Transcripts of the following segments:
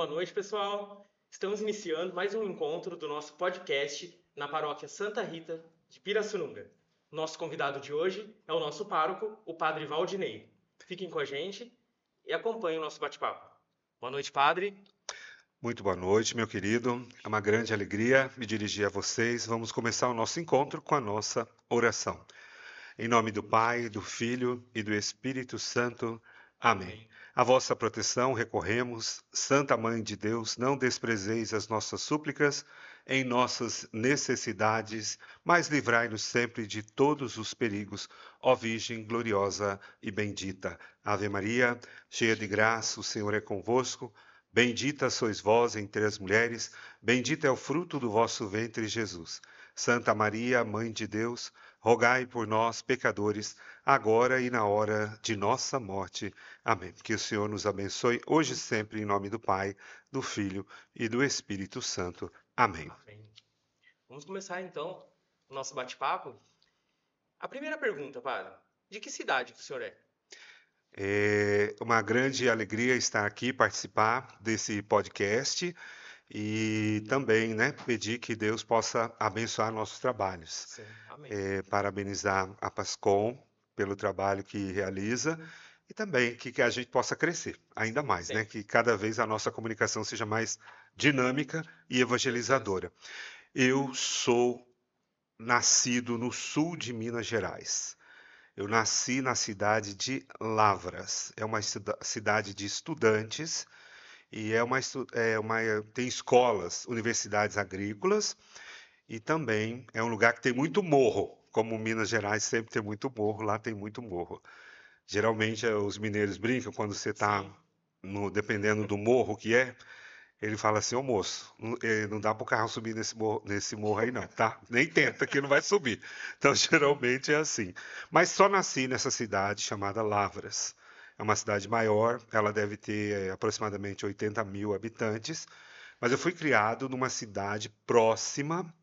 Boa noite, pessoal. Estamos iniciando mais um encontro do nosso podcast na paróquia Santa Rita de Pirassununga. Nosso convidado de hoje é o nosso pároco, o Padre Valdinei. Fiquem com a gente e acompanhem o nosso bate-papo. Boa noite, Padre. Muito boa noite, meu querido. É uma grande alegria me dirigir a vocês. Vamos começar o nosso encontro com a nossa oração. Em nome do Pai, do Filho e do Espírito Santo. Amém. A vossa proteção recorremos, Santa Mãe de Deus, não desprezeis as nossas súplicas em nossas necessidades, mas livrai-nos sempre de todos os perigos, ó Virgem gloriosa e bendita. Ave Maria, cheia de graça, o Senhor é convosco. Bendita sois vós entre as mulheres, bendito é o fruto do vosso ventre, Jesus. Santa Maria, Mãe de Deus, rogai por nós, pecadores, agora e na hora de nossa morte. Amém. Que o Senhor nos abençoe hoje e sempre, em nome do Pai, do Filho e do Espírito Santo. Amém. Amém. Vamos começar então o nosso bate-papo. A primeira pergunta, Padre: de que cidade que o senhor é? É uma grande alegria estar aqui, participar desse podcast e também, pedir que Deus possa abençoar nossos trabalhos. Sim, amém. Parabenizar a Pascom pelo trabalho que realiza e também que a gente possa crescer ainda mais, Sim. Que cada vez a nossa comunicação seja mais dinâmica e evangelizadora. Eu sou nascido no sul de Minas Gerais. Eu nasci na cidade de Lavras. É uma cidade de estudantes e tem escolas, universidades agrícolas e também é um lugar que tem muito morro. Como Minas Gerais sempre tem muito morro, lá tem muito morro. Geralmente os mineiros brincam quando você está, dependendo do morro que é, ele fala assim: ô moço, não dá para o carro subir nesse morro aí não, tá? Nem tenta que não vai subir. Então geralmente é assim. Mas só nasci nessa cidade chamada Lavras. É uma cidade maior, ela deve ter aproximadamente 80 mil habitantes, mas eu fui criado numa cidade próxima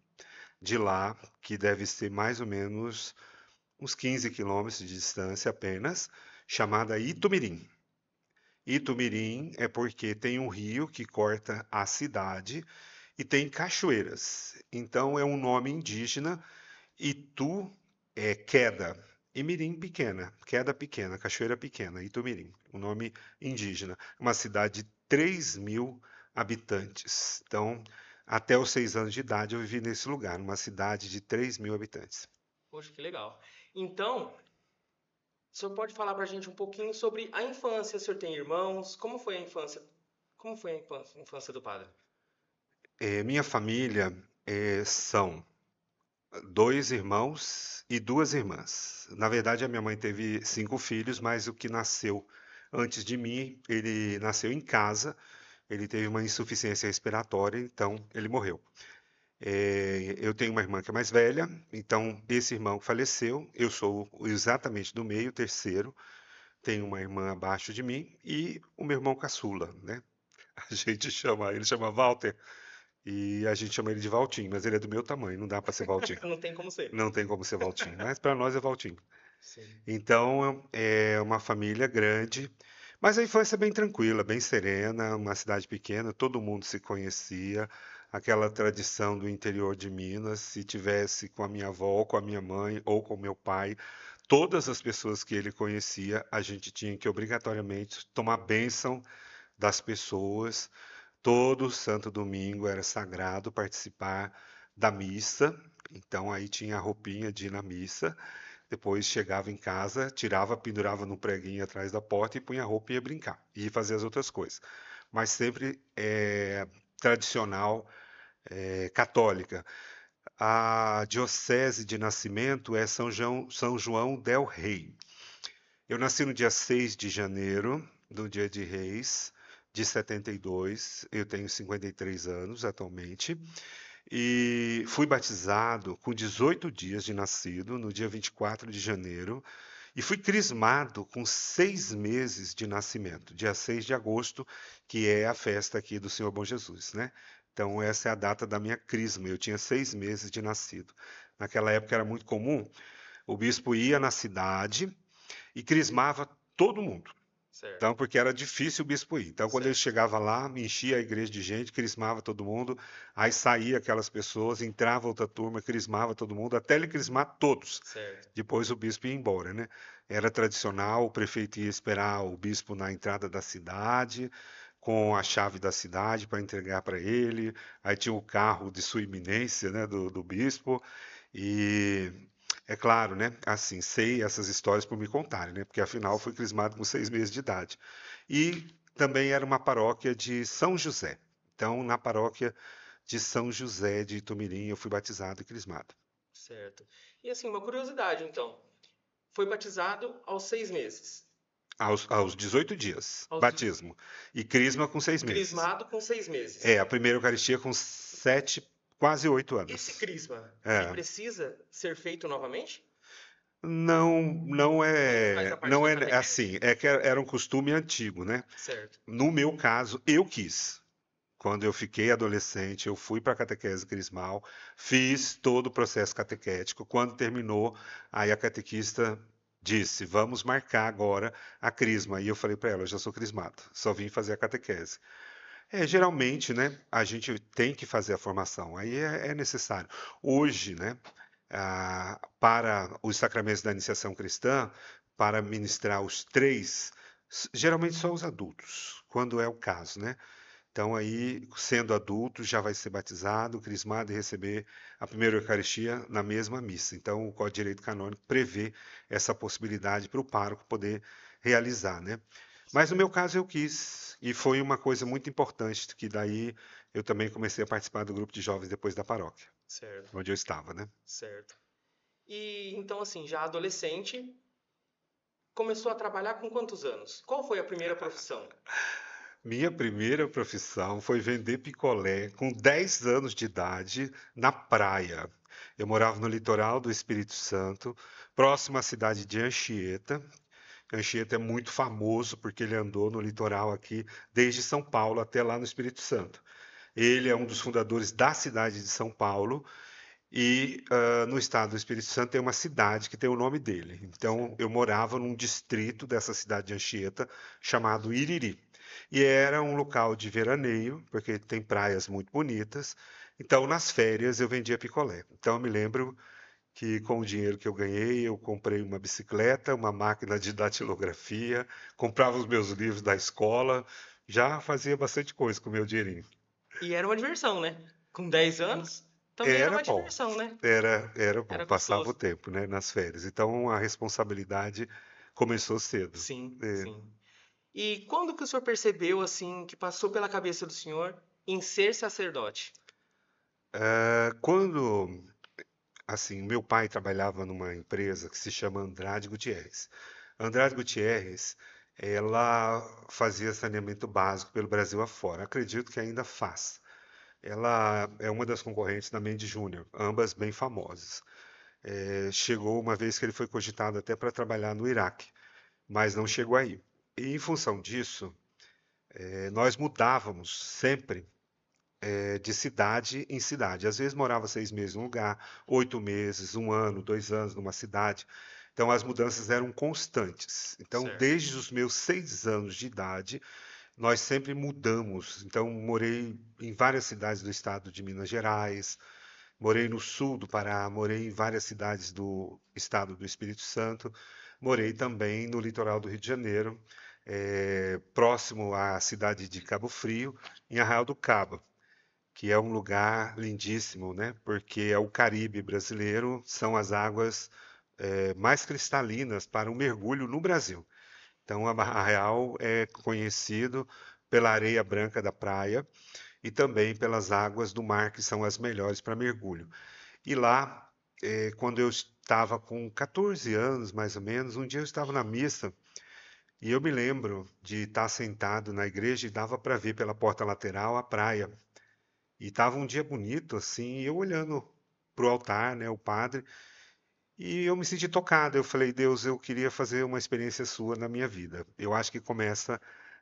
de lá, que deve ser mais ou menos uns 15 quilômetros de distância apenas, chamada Itumirim. Itumirim é porque tem um rio que corta a cidade e tem cachoeiras. Então é um nome indígena. Itu é queda e mirim pequena, queda pequena, cachoeira pequena, Itumirim, um nome indígena. Uma cidade de 3 mil habitantes. Então, até os 6 anos de idade eu vivi nesse lugar, numa cidade de 3 mil habitantes. Poxa, que legal. Então, o senhor pode falar pra gente um pouquinho sobre a infância? O senhor tem irmãos? Como foi a infância? Como foi a infância do padre? Minha família são 2 irmãos e 2 irmãs. Na verdade, a minha mãe teve 5 filhos, mas o que nasceu antes de mim, ele nasceu em casa. Ele teve uma insuficiência respiratória, então ele morreu. Eu tenho uma irmã que é mais velha, então esse irmão faleceu. Eu sou exatamente do meio, terceiro. Tenho uma irmã abaixo de mim e o meu irmão caçula, né? Ele chama Walter e a gente chama ele de Valtinho, mas ele é do meu tamanho, não dá para ser Valtinho. Não tem como ser. Não tem como ser Valtinho, mas para nós é Valtinho. Sim. Então é uma família grande, mas a infância é bem tranquila, bem serena, uma cidade pequena, todo mundo se conhecia, aquela tradição do interior de Minas, se tivesse com a minha avó, ou com a minha mãe ou com meu pai, todas as pessoas que ele conhecia, a gente tinha que obrigatoriamente tomar bênção das pessoas. Todo santo domingo era sagrado participar da missa, então aí tinha a roupinha de ir na missa. Depois chegava em casa, tirava, pendurava no preguinho atrás da porta e punha a roupa e ia brincar. E ia fazer as outras coisas. Mas sempre tradicional, católica. A diocese de nascimento é São João del Rei. Eu nasci no dia 6 de janeiro, do Dia de Reis, de 72. Eu tenho 53 anos atualmente. E fui batizado com 18 dias de nascido, no dia 24 de janeiro, e fui crismado com 6 meses de nascimento, dia 6 de agosto, que é a festa aqui do Senhor Bom Jesus, né? Então, essa é a data da minha crisma. Eu tinha 6 meses de nascido. Naquela época era muito comum, o bispo ia na cidade e crismava todo mundo. Certo. Então, porque era difícil o bispo ir. Então, quando ele Certo. chegava lá, enchia a igreja de gente, crismava todo mundo, aí saía aquelas pessoas, entrava outra turma, crismava todo mundo, até ele crismar todos. Certo. Depois o bispo ia embora, né? Era tradicional, o prefeito ia esperar o bispo na entrada da cidade, com a chave da cidade para entregar para ele. Aí tinha o carro de sua iminência, né, do bispo. E é claro, né? Assim, sei essas histórias por me contarem, né? Porque afinal fui crismado com 6 meses de idade. E também era uma paróquia de São José. Então, na paróquia de São José de Itumirim, eu fui batizado e crismado. Certo. E assim, uma curiosidade, então. Foi batizado aos 6 meses. Aos 18 dias, Aos de- batismo. E crisma com 6 meses. Crismado com 6 meses. É, a primeira Eucaristia com 7, quase 8 anos. Esse crisma, ele É. precisa ser feito novamente? Não, não Ou faz é, a parte não da é catequese? assim, é que era um costume antigo, né? Certo. No meu caso, eu quis. Quando eu fiquei adolescente, eu fui para a catequese crismal, fiz todo o processo catequético. Quando terminou, aí a catequista disse: Vamos marcar agora a crisma. E eu falei para ela: Eu já sou crismado, só vim fazer a catequese. Geralmente, né, a gente tem que fazer a formação, aí é necessário. Hoje, né, para os sacramentos da iniciação cristã, para ministrar os três, geralmente só os adultos, quando é o caso, né? Então, aí, sendo adulto, já vai ser batizado, crismado e receber a primeira Eucaristia na mesma missa. Então, o Código de Direito Canônico prevê essa possibilidade para o pároco poder realizar, né? Mas no meu caso eu quis, e foi uma coisa muito importante, que daí eu também comecei a participar do grupo de jovens depois da paróquia, Certo. onde eu estava, né? Certo. E então, assim, já adolescente, começou a trabalhar com quantos anos? Qual foi a primeira profissão? Minha primeira profissão foi vender picolé com 10 anos de idade na praia. Eu morava no litoral do Espírito Santo, próximo à cidade de Anchieta. Anchieta é muito famoso porque ele andou no litoral aqui desde São Paulo até lá no Espírito Santo. Ele é um dos fundadores da cidade de São Paulo e no estado do Espírito Santo tem uma cidade que tem o nome dele. Então Certo. eu morava num distrito dessa cidade de Anchieta chamado Iriri. E era um local de veraneio, porque tem praias muito bonitas. Então nas férias eu vendia picolé. Então eu me lembro que com o dinheiro que eu ganhei, eu comprei uma bicicleta, uma máquina de datilografia, comprava os meus livros da escola, já fazia bastante coisa com o meu dinheirinho. E era uma diversão, né? Com 10 anos, também era Era uma bom, diversão, né? era bom, Era passava o gostoso. tempo, né, nas férias. Então a responsabilidade começou cedo. Sim, É. sim. E quando que o senhor percebeu, assim, que passou pela cabeça do senhor em ser sacerdote? Quando, assim, meu pai trabalhava numa empresa que se chama Andrade Gutierrez. Andrade Gutierrez, ela fazia saneamento básico pelo Brasil afora. Acredito que ainda faz. Ela é uma das concorrentes da Mendes Júnior, ambas bem famosas. Chegou uma vez que ele foi cogitado até para trabalhar no Iraque, mas não chegou aí. E em função disso, nós mudávamos sempre de cidade em cidade. Às vezes morava 6 meses num lugar, 8 meses, um ano, 2 anos numa cidade. Então as mudanças eram constantes. Então, Certo. desde os meus 6 anos de idade, nós sempre mudamos. Então, morei em várias cidades do estado de Minas Gerais, morei no sul do Pará, morei em várias cidades do estado do Espírito Santo, morei também no litoral do Rio de Janeiro, próximo à cidade de Cabo Frio, em Arraial do Cabo, que é um lugar lindíssimo, né? Porque é o Caribe brasileiro, são as águas mais cristalinas para um mergulho no Brasil. Então, Arraial é conhecido pela areia branca da praia e também pelas águas do mar, que são as melhores para mergulho. E lá, quando eu estava com 14 anos, mais ou menos, um dia eu estava na missa e eu me lembro de estar sentado na igreja e dava para ver pela porta lateral a praia. E estava um dia bonito, assim, e eu olhando para o altar, né, o padre, e eu me senti tocado. Eu falei, Deus, eu queria fazer uma experiência sua na minha vida. Eu acho que começa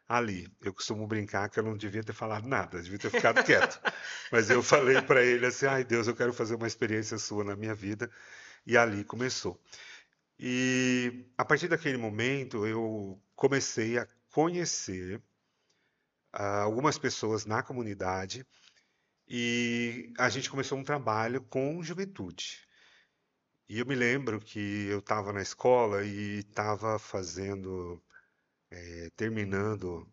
ali. Eu costumo brincar que eu não devia ter falado nada, eu devia ter ficado quieto. Mas eu falei para ele assim, ai Deus, eu quero fazer uma experiência sua na minha vida. E ali começou. E a partir daquele momento eu comecei a conhecer algumas pessoas na comunidade e a gente começou um trabalho com juventude. E eu me lembro que eu estava na escola e estava fazendo, terminando,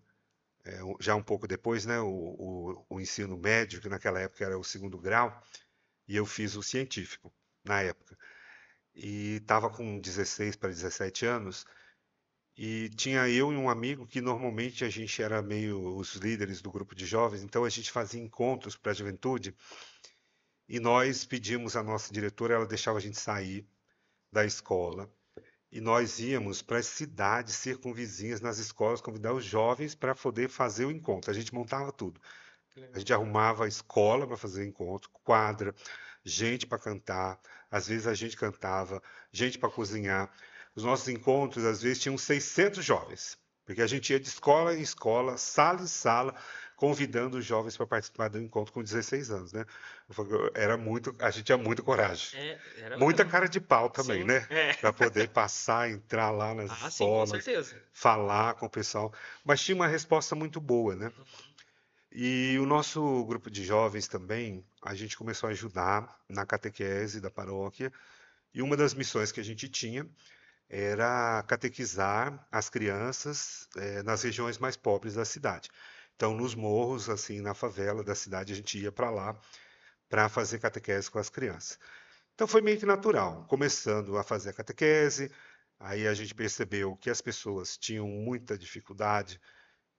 já um pouco depois, né, o ensino médio, que naquela época era o segundo grau, e eu fiz o científico na época. E estava com 16 para 17 anos, e tinha eu e um amigo que normalmente a gente era meio os líderes do grupo de jovens, então a gente fazia encontros para a juventude, e nós pedimos à nossa diretora, ela deixava a gente sair da escola, e nós íamos para as cidades circunvizinhas, nas escolas, convidar os jovens para poder fazer o encontro. A gente montava tudo. Que A legal. gente arrumava a escola para fazer encontro, quadra, gente para cantar, às vezes a gente cantava, gente para cozinhar. Os nossos encontros, às vezes, tinham 600 jovens, porque a gente ia de escola em escola, sala em sala, convidando os jovens para participar do encontro com 16 anos, né? Era muito, a gente tinha muita coragem. Era Muita mesmo. cara de pau também, Sim, né? é. Para poder passar, entrar lá nas Ah, sim, com escolas, certeza. falar com o pessoal. Mas tinha uma resposta muito boa, né? Uhum. E o nosso grupo de jovens também, a gente começou a ajudar na catequese da paróquia. E uma das missões que a gente tinha era catequizar as crianças nas regiões mais pobres da cidade. Então, nos morros, assim, na favela da cidade, a gente ia para lá para fazer catequese com as crianças. Então foi meio que natural, começando a fazer a catequese, aí a gente percebeu que as pessoas tinham muita dificuldade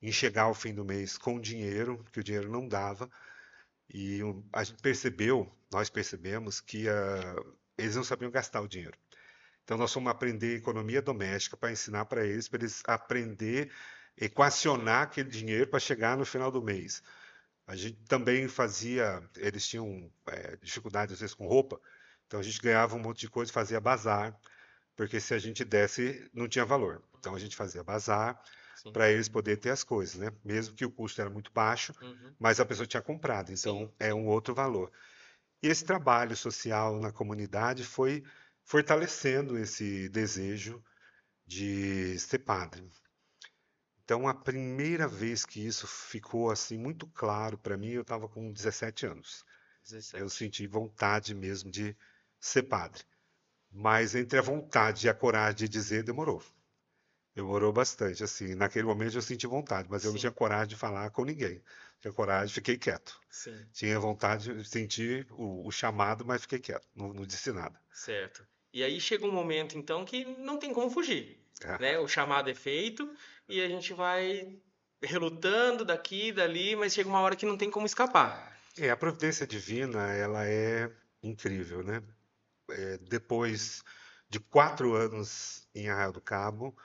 em chegar ao fim do mês com dinheiro, que o dinheiro não dava, e a gente percebeu, nós percebemos que eles não sabiam gastar o dinheiro. Então nós fomos aprender economia doméstica para ensinar para eles aprender a equacionar aquele dinheiro para chegar no final do mês. A gente também fazia, eles tinham dificuldade às vezes com roupa, então a gente ganhava um monte de coisa e fazia bazar, porque se a gente desse, não tinha valor. Então a gente fazia bazar Sim. para eles poderem ter as coisas, né? Mesmo que o custo era muito baixo, Uhum. mas a pessoa tinha comprado, Sim, então é sim. um outro valor. E esse trabalho social na comunidade foi fortalecendo esse desejo de ser padre. Então, a primeira vez que isso ficou assim muito claro para mim, eu estava com 17 anos. Eu 17. senti vontade mesmo de ser padre. Mas entre a vontade e a coragem de dizer, demorou. Demorou bastante, assim. Naquele momento eu senti vontade, mas eu não tinha Sim, coragem de falar com ninguém. Tinha coragem, fiquei quieto. sim. Tinha vontade, senti o chamado, mas fiquei quieto. Não disse nada. Certo. E aí chega um momento, então, que não tem como fugir, Ah, né? O chamado é feito e a gente vai relutando daqui e dali, mas chega uma hora que não tem como escapar. a providência divina, ela é incrível, né? Depois de 4 anos em Arraial do Cabo,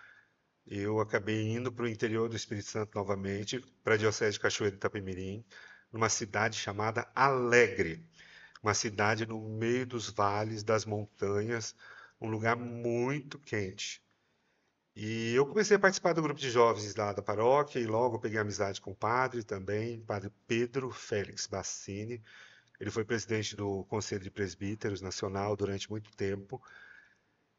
eu acabei indo para o interior do Espírito Santo novamente, para a Diocese de Cachoeira de Itapemirim, numa cidade chamada Alegre, uma cidade no meio dos vales, das montanhas, um lugar muito quente. E eu comecei a participar do grupo de jovens lá da paróquia e logo peguei amizade com o padre também, padre Pedro Félix Bassini. Ele foi presidente do Conselho de Presbíteros Nacional durante muito tempo.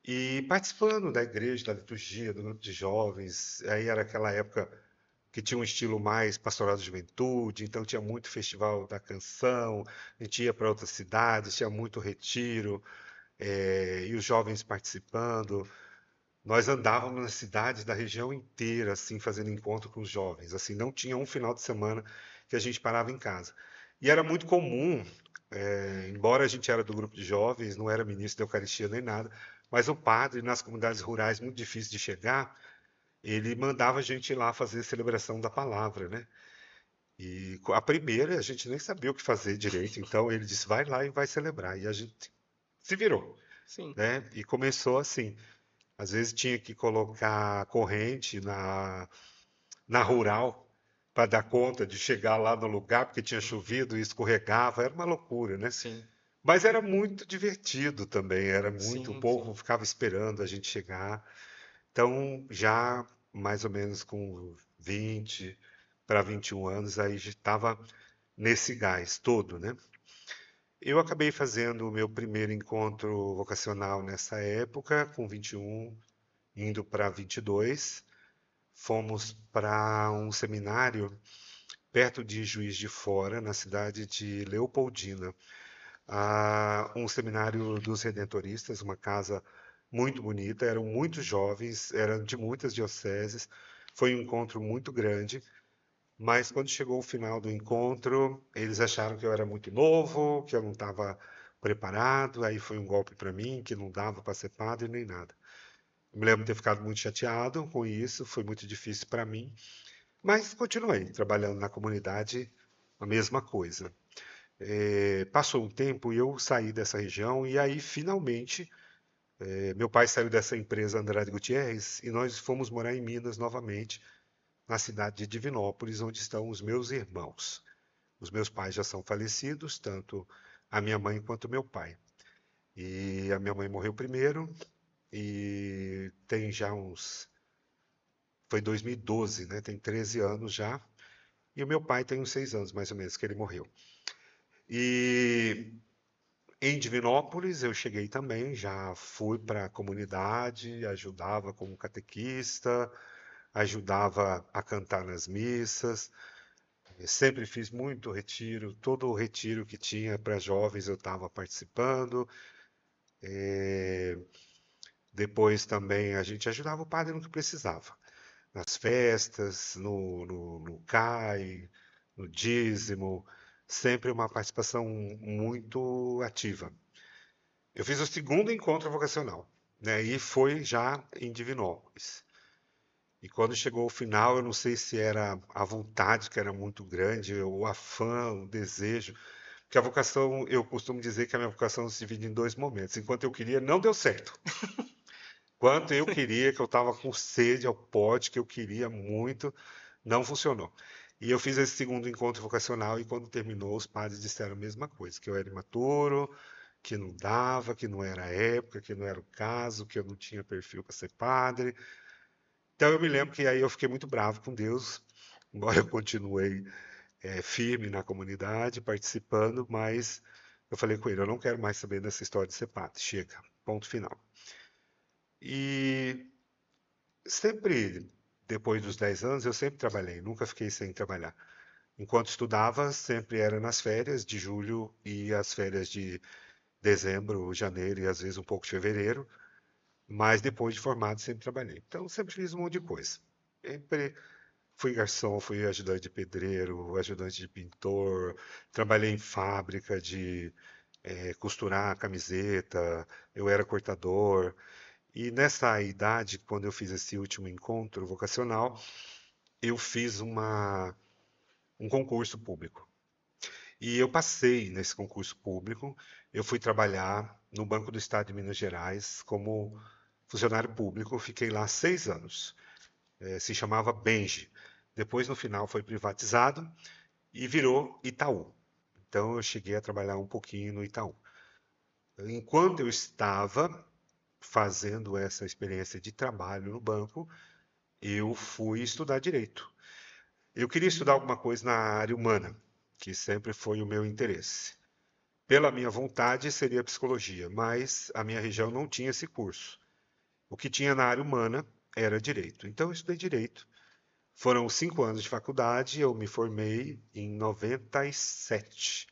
E participando da igreja, da liturgia, do grupo de jovens, aí era aquela época que tinha um estilo mais pastoral da juventude, então tinha muito festival da canção, a gente ia para outras cidades, tinha muito retiro, e os jovens participando. Nós andávamos nas cidades da região inteira, assim, fazendo encontro com os jovens. Assim, não tinha um final de semana que a gente parava em casa. E era muito comum, embora a gente era do grupo de jovens, não era ministro da Eucaristia nem nada, mas o padre, nas comunidades rurais muito difícil de chegar, ele mandava a gente ir lá fazer a celebração da palavra, né? E a primeira a gente nem sabia o que fazer direito, então ele disse, vai lá e vai celebrar. E a gente se virou, Sim. né? E começou assim. Às vezes tinha que colocar corrente na rural para dar conta de chegar lá no lugar, porque tinha Uhum. chovido e escorregava, era uma loucura, né? Sim. Mas era muito divertido também, era muito, o Sim, povo sim. ficava esperando a gente chegar. Então, já mais ou menos com 20 para 21 anos, aí já estava nesse gás todo, né? Eu acabei fazendo o meu primeiro encontro vocacional nessa época, com 21, indo para 22. fomos para um seminário perto de Juiz de Fora, na cidade de Leopoldina. Um seminário dos Redentoristas, uma casa muito bonita, eram muitos jovens, eram de muitas dioceses, foi um encontro muito grande, mas quando chegou o final do encontro, eles acharam que eu era muito novo, que eu não estava preparado, aí foi um golpe para mim, que não dava para ser padre nem nada. Eu me lembro de ter ficado muito chateado com isso, foi muito difícil para mim, mas continuei trabalhando na comunidade, a mesma coisa. Passou um tempo e eu saí dessa região e aí finalmente meu pai saiu dessa empresa Andrade Gutierrez e nós fomos morar em Minas novamente, na cidade de Divinópolis, onde estão os meus irmãos. Os meus pais já são falecidos, tanto a minha mãe quanto o meu pai. E a minha mãe morreu primeiro e tem já uns. Foi 2012, né? Tem 13 anos já. E o meu pai tem uns 6 anos, mais ou menos, que ele morreu. E em Divinópolis eu cheguei também, já fui para a comunidade, ajudava como catequista, ajudava a cantar nas missas. Eu sempre fiz muito retiro, todo o retiro que tinha para jovens eu estava participando. Depois também a gente ajudava o padre no que precisava, nas festas, no CAI, no dízimo, sempre uma participação muito ativa. Eu fiz o segundo encontro vocacional, né? E foi já em Divinópolis. E quando chegou o final, eu não sei se era a vontade que era muito grande, ou a fã, o desejo, porque a vocação, eu costumo dizer que a minha vocação se divide em dois momentos. Enquanto eu queria, não deu certo. Quanto eu queria, que eu estava com sede ao pote, que eu queria muito, não funcionou. E eu fiz esse segundo encontro vocacional e quando terminou, os padres disseram a mesma coisa, que eu era imaturo, que não dava, que não era a época, que não era o caso, que eu não tinha perfil para ser padre. Então eu me lembro que aí eu fiquei muito bravo com Deus, embora eu continuei firme na comunidade, participando, mas eu falei com ele, eu não quero mais saber dessa história de ser padre, chega, ponto final. E sempre, depois dos 10 anos, eu sempre trabalhei, nunca fiquei sem trabalhar. Enquanto estudava, sempre era nas férias de julho e as férias de dezembro, janeiro e às vezes um pouco de fevereiro, mas depois de formado sempre trabalhei. Então sempre fiz um monte de coisa. Sempre fui garçom, fui ajudante de pedreiro, ajudante de pintor, trabalhei em fábrica de costurar camiseta, eu era cortador. E nessa idade, quando eu fiz esse último encontro vocacional, eu fiz um concurso público. E eu passei nesse concurso público, eu fui trabalhar no Banco do Estado de Minas Gerais como funcionário público, fiquei lá 6 anos. Se chamava Benji. Depois, no final, foi privatizado e virou Itaú. Então, eu cheguei a trabalhar um pouquinho no Itaú. Enquanto eu estava fazendo essa experiência de trabalho no banco, eu fui estudar direito. Eu queria estudar alguma coisa na área humana, que sempre foi o meu interesse. Pela minha vontade, seria psicologia, mas a minha região não tinha esse curso. O que tinha na área humana era direito. Então, eu estudei direito. Foram 5 anos de faculdade, eu me formei em 97.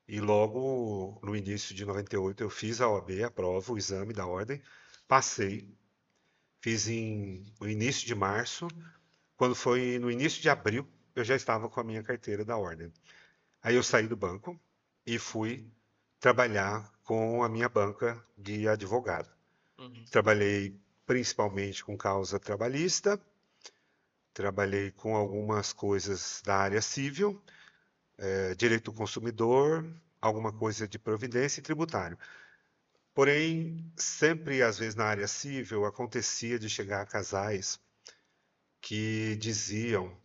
E logo no início de 98 eu fiz a OAB, a prova, o exame da ordem, passei, fiz no início de março, quando foi no início de abril, eu já estava com a minha carteira da ordem. Aí eu saí do banco e fui trabalhar com a minha banca de advogado. Uhum. Trabalhei principalmente com causa trabalhista, trabalhei com algumas coisas da área civil, direito do consumidor, alguma coisa de previdência e tributário. Porém, sempre, às vezes, na área civil, acontecia de chegar a casais que diziam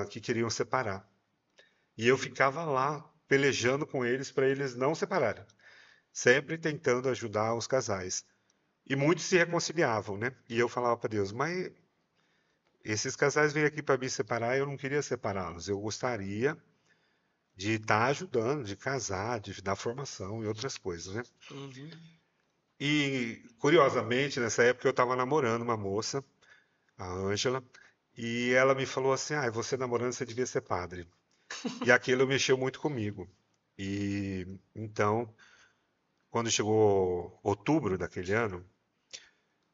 que queriam separar. E eu ficava lá pelejando com eles para eles não separarem, sempre tentando ajudar os casais. E muitos se reconciliavam, né? E eu falava para Deus, mas esses casais vêm aqui para me separar, eu não queria separá-los. Eu gostaria de estar ajudando, de casar, de dar formação e outras coisas, né? Uhum. E, curiosamente, nessa época eu estava namorando uma moça, a Ângela, e ela me falou assim: ah, você namorando, você devia ser padre. E aquilo mexeu muito comigo. E então, quando chegou outubro daquele ano,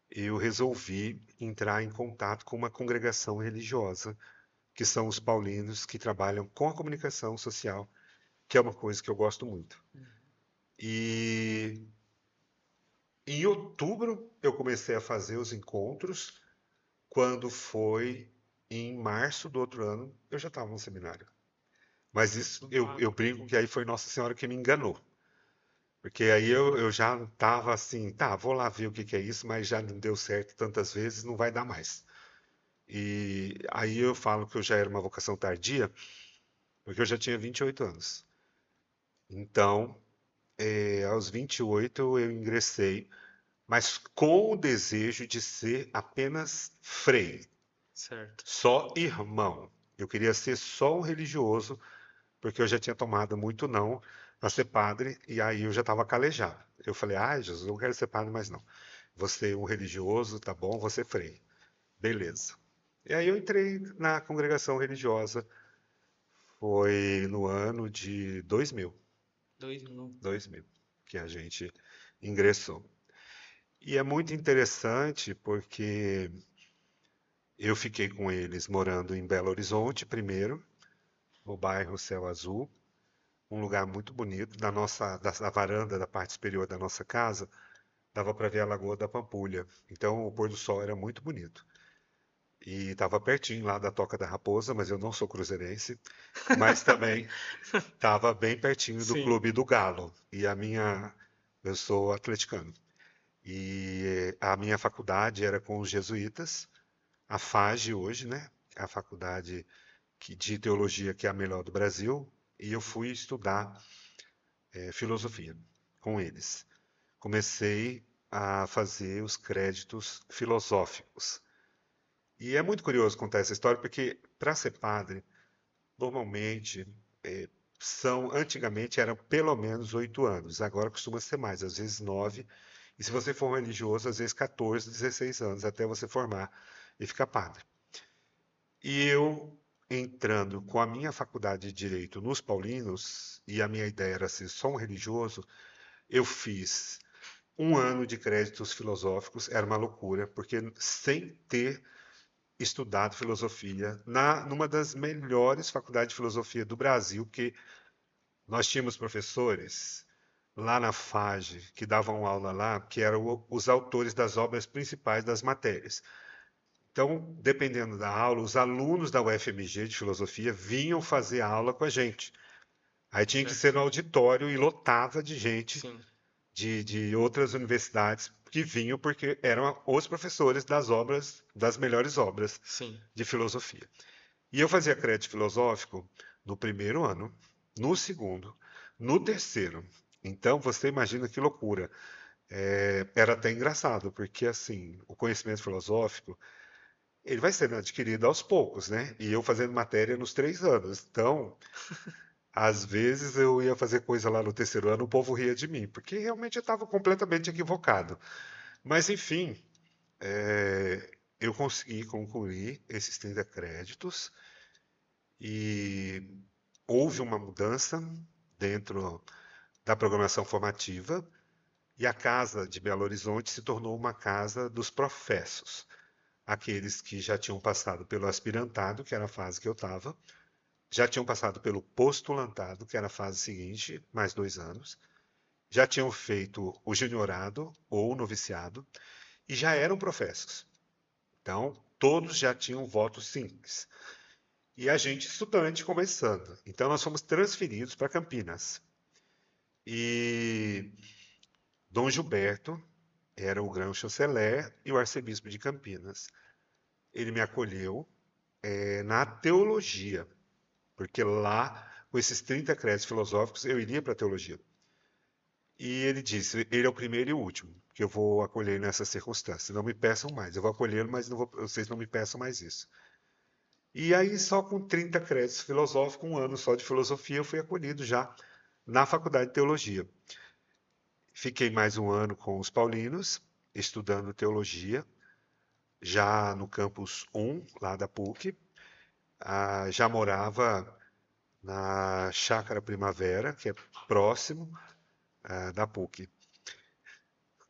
eu resolvi entrar em contato com uma congregação religiosa, que são os paulinos, que trabalham com a comunicação social, que é uma coisa que eu gosto muito. E em outubro eu comecei a fazer os encontros. Quando foi em março do outro ano, eu já estava no seminário. Mas isso eu brinco que aí foi Nossa Senhora que me enganou. Porque aí eu já estava assim, tá, vou lá ver o que que é isso, mas já não deu certo tantas vezes, não vai dar mais. E aí eu falo que eu já era uma vocação tardia, porque eu já tinha 28 anos. Então, aos 28 eu ingressei, mas com o desejo de ser apenas frei, Certo. só irmão. Eu queria ser só um religioso, porque eu já tinha tomado muito não para ser padre, e aí eu já estava calejado. Eu falei, ai, Jesus, eu não quero ser padre mais não. Vou ser um religioso, tá bom, vou ser frei. Beleza. E aí eu entrei na congregação religiosa, foi no ano de 2000, 2000. 2000 que a gente ingressou. E é muito interessante porque eu fiquei com eles morando em Belo Horizonte primeiro, no bairro Céu Azul, um lugar muito bonito. Da varanda da parte superior da nossa casa, dava para ver a Lagoa da Pampulha. Então o pôr do sol era muito bonito. E estava pertinho lá da Toca da Raposa, mas eu não sou cruzeirense, mas também estava bem pertinho do Sim. Clube do Galo. Eu sou atleticano. E a minha faculdade era com os jesuítas, a FAGE hoje, né? A faculdade de teologia que é a melhor do Brasil, e eu fui estudar filosofia com eles. Comecei a fazer os créditos filosóficos. E é muito curioso contar essa história, porque para ser padre, normalmente antigamente eram pelo menos 8 anos, agora costuma ser mais, às vezes 9. E se você for um religioso, às vezes 14, 16 anos, até você formar e ficar padre. E eu entrando com a minha faculdade de Direito nos Paulinos, e a minha ideia era ser só um religioso, eu fiz um ano de créditos filosóficos, era uma loucura, porque sem ter estudado filosofia numa das melhores faculdades de filosofia do Brasil, que nós tínhamos professores lá na FAGE que davam aula lá, que eram os autores das obras principais das matérias. Então, dependendo da aula, os alunos da UFMG de filosofia vinham fazer aula com a gente. Aí tinha que ser Certo. no auditório e lotava de gente Sim. de outras universidades que vinham porque eram os professores das obras, das melhores obras Sim. de filosofia. E eu fazia crédito filosófico no primeiro ano, no segundo, no terceiro. Então você imagina que loucura. Era até engraçado, porque assim, o conhecimento filosófico ele vai sendo adquirido aos poucos, né? E eu fazendo matéria nos 3 anos. Então, às vezes eu ia fazer coisa lá no terceiro ano, o povo ria de mim, porque realmente eu estava completamente equivocado. Mas enfim, eu consegui concluir esses 30 créditos e houve uma mudança dentro da programação formativa e a Casa de Belo Horizonte se tornou uma casa dos professos, aqueles que já tinham passado pelo aspirantado, que era a fase que eu estava, já tinham passado pelo postulantado, que era a fase seguinte, mais 2 anos, já tinham feito o juniorado ou o noviciado e já eram professos. Então, todos já tinham voto simples. E a gente, estudante, começando. Então, nós fomos transferidos para Campinas. E Dom Gilberto era o grão-chanceler e o arcebispo de Campinas. Ele me acolheu na teologia, porque lá, com esses 30 créditos filosóficos, eu iria para a teologia. E ele disse: ele é o primeiro e o último que eu vou acolher nessa circunstância. Não me peçam mais. Eu vou acolhê-lo, mas vocês não me peçam mais isso. E aí, só com 30 créditos filosóficos, um ano só de filosofia, eu fui acolhido já na faculdade de teologia. Fiquei mais um ano com os paulinos, estudando teologia. já no campus 1, lá da PUC. Já morava na Chácara Primavera, que é próximo, da PUC.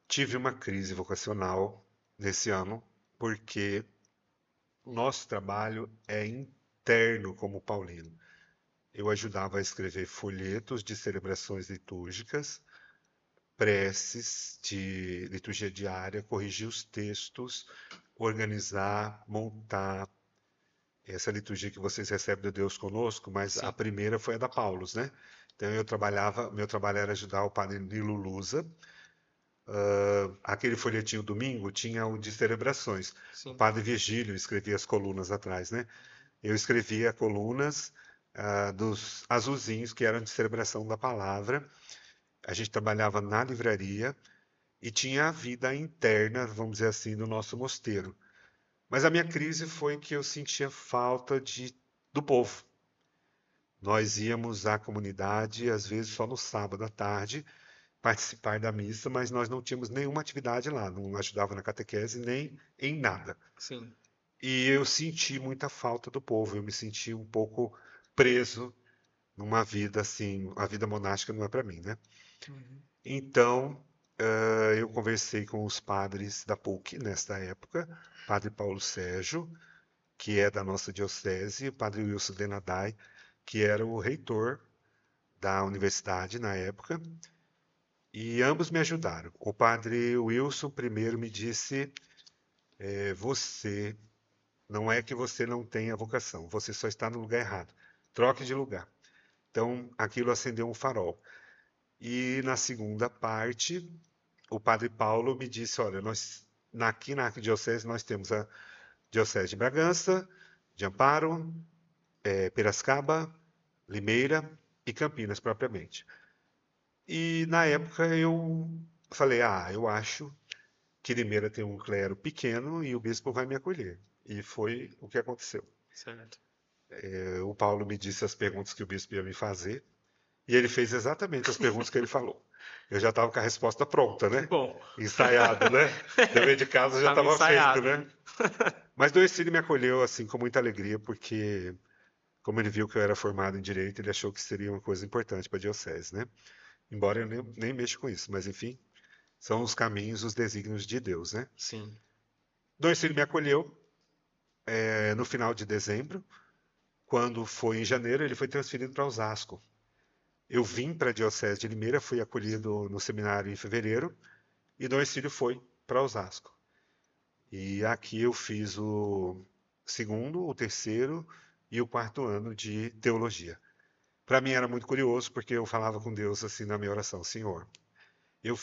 Tive uma crise vocacional nesse ano, porque o nosso trabalho é interno como paulino. Eu ajudava a escrever folhetos de celebrações litúrgicas, preces de liturgia diária, corrigir os textos, organizar, montar essa liturgia que vocês recebem do Deus conosco, mas a Sim, primeira foi a da Paulus, né? Então eu trabalhava, meu trabalho era ajudar o padre Nilo Lusa. Aquele folhetinho domingo tinha o de celebrações. O sim. padre Virgílio escrevia as colunas atrás, né? Eu escrevia colunas dos azulzinhos que eram de celebração da palavra. A gente trabalhava na livraria e tinha a vida interna, vamos dizer assim, do nosso mosteiro. Mas a minha crise foi que eu sentia falta do povo. Nós íamos à comunidade, às vezes só no sábado à tarde, participar da missa, mas nós não tínhamos nenhuma atividade lá, não ajudava na catequese nem em nada. Sim. E eu senti muita falta do povo, eu me senti um pouco preso numa vida assim, a vida monástica não é para mim, né? Uhum. Então, eu conversei com os padres da PUC nesta época, Padre Paulo Sérgio, que é da nossa diocese, o Padre Wilson Denadai, que era o reitor da universidade na época, e ambos me ajudaram. O Padre Wilson primeiro me disse: você não é que você não tenha vocação, você só está no lugar errado. Troque de lugar. Então, aquilo acendeu um farol. E na segunda parte, o Padre Paulo me disse: olha, aqui na Arquidiocese nós temos a Diocese de Bragança, de Amparo, Piracicaba, Limeira e Campinas propriamente. E na época eu falei: eu acho que Limeira tem um clero pequeno e o bispo vai me acolher. E foi o que aconteceu. Certo. O Paulo me disse as perguntas que o bispo ia me fazer, e ele fez exatamente as perguntas que ele falou. Eu já estava com a resposta pronta, Que né? bom. Ensaiado, né? Dever de casa já Tava estava feito, ensaiado. né? Mas Dom Ercílio me acolheu assim com muita alegria, porque como ele viu que eu era formado em direito, ele achou que seria uma coisa importante para a diocese, né? Embora eu nem mexo com isso, mas enfim, são os caminhos, os desígnios de Deus, né? Sim. Dom Ercílio me acolheu no final de dezembro. Quando foi em janeiro, ele foi transferido para Osasco. Eu vim para a Diocese de Limeira, fui acolhido no seminário em fevereiro, e Dom Ercílio foi para Osasco. E aqui eu fiz o segundo, o terceiro e o quarto ano de teologia. Para mim era muito curioso, porque eu falava com Deus assim na minha oração: Senhor, eu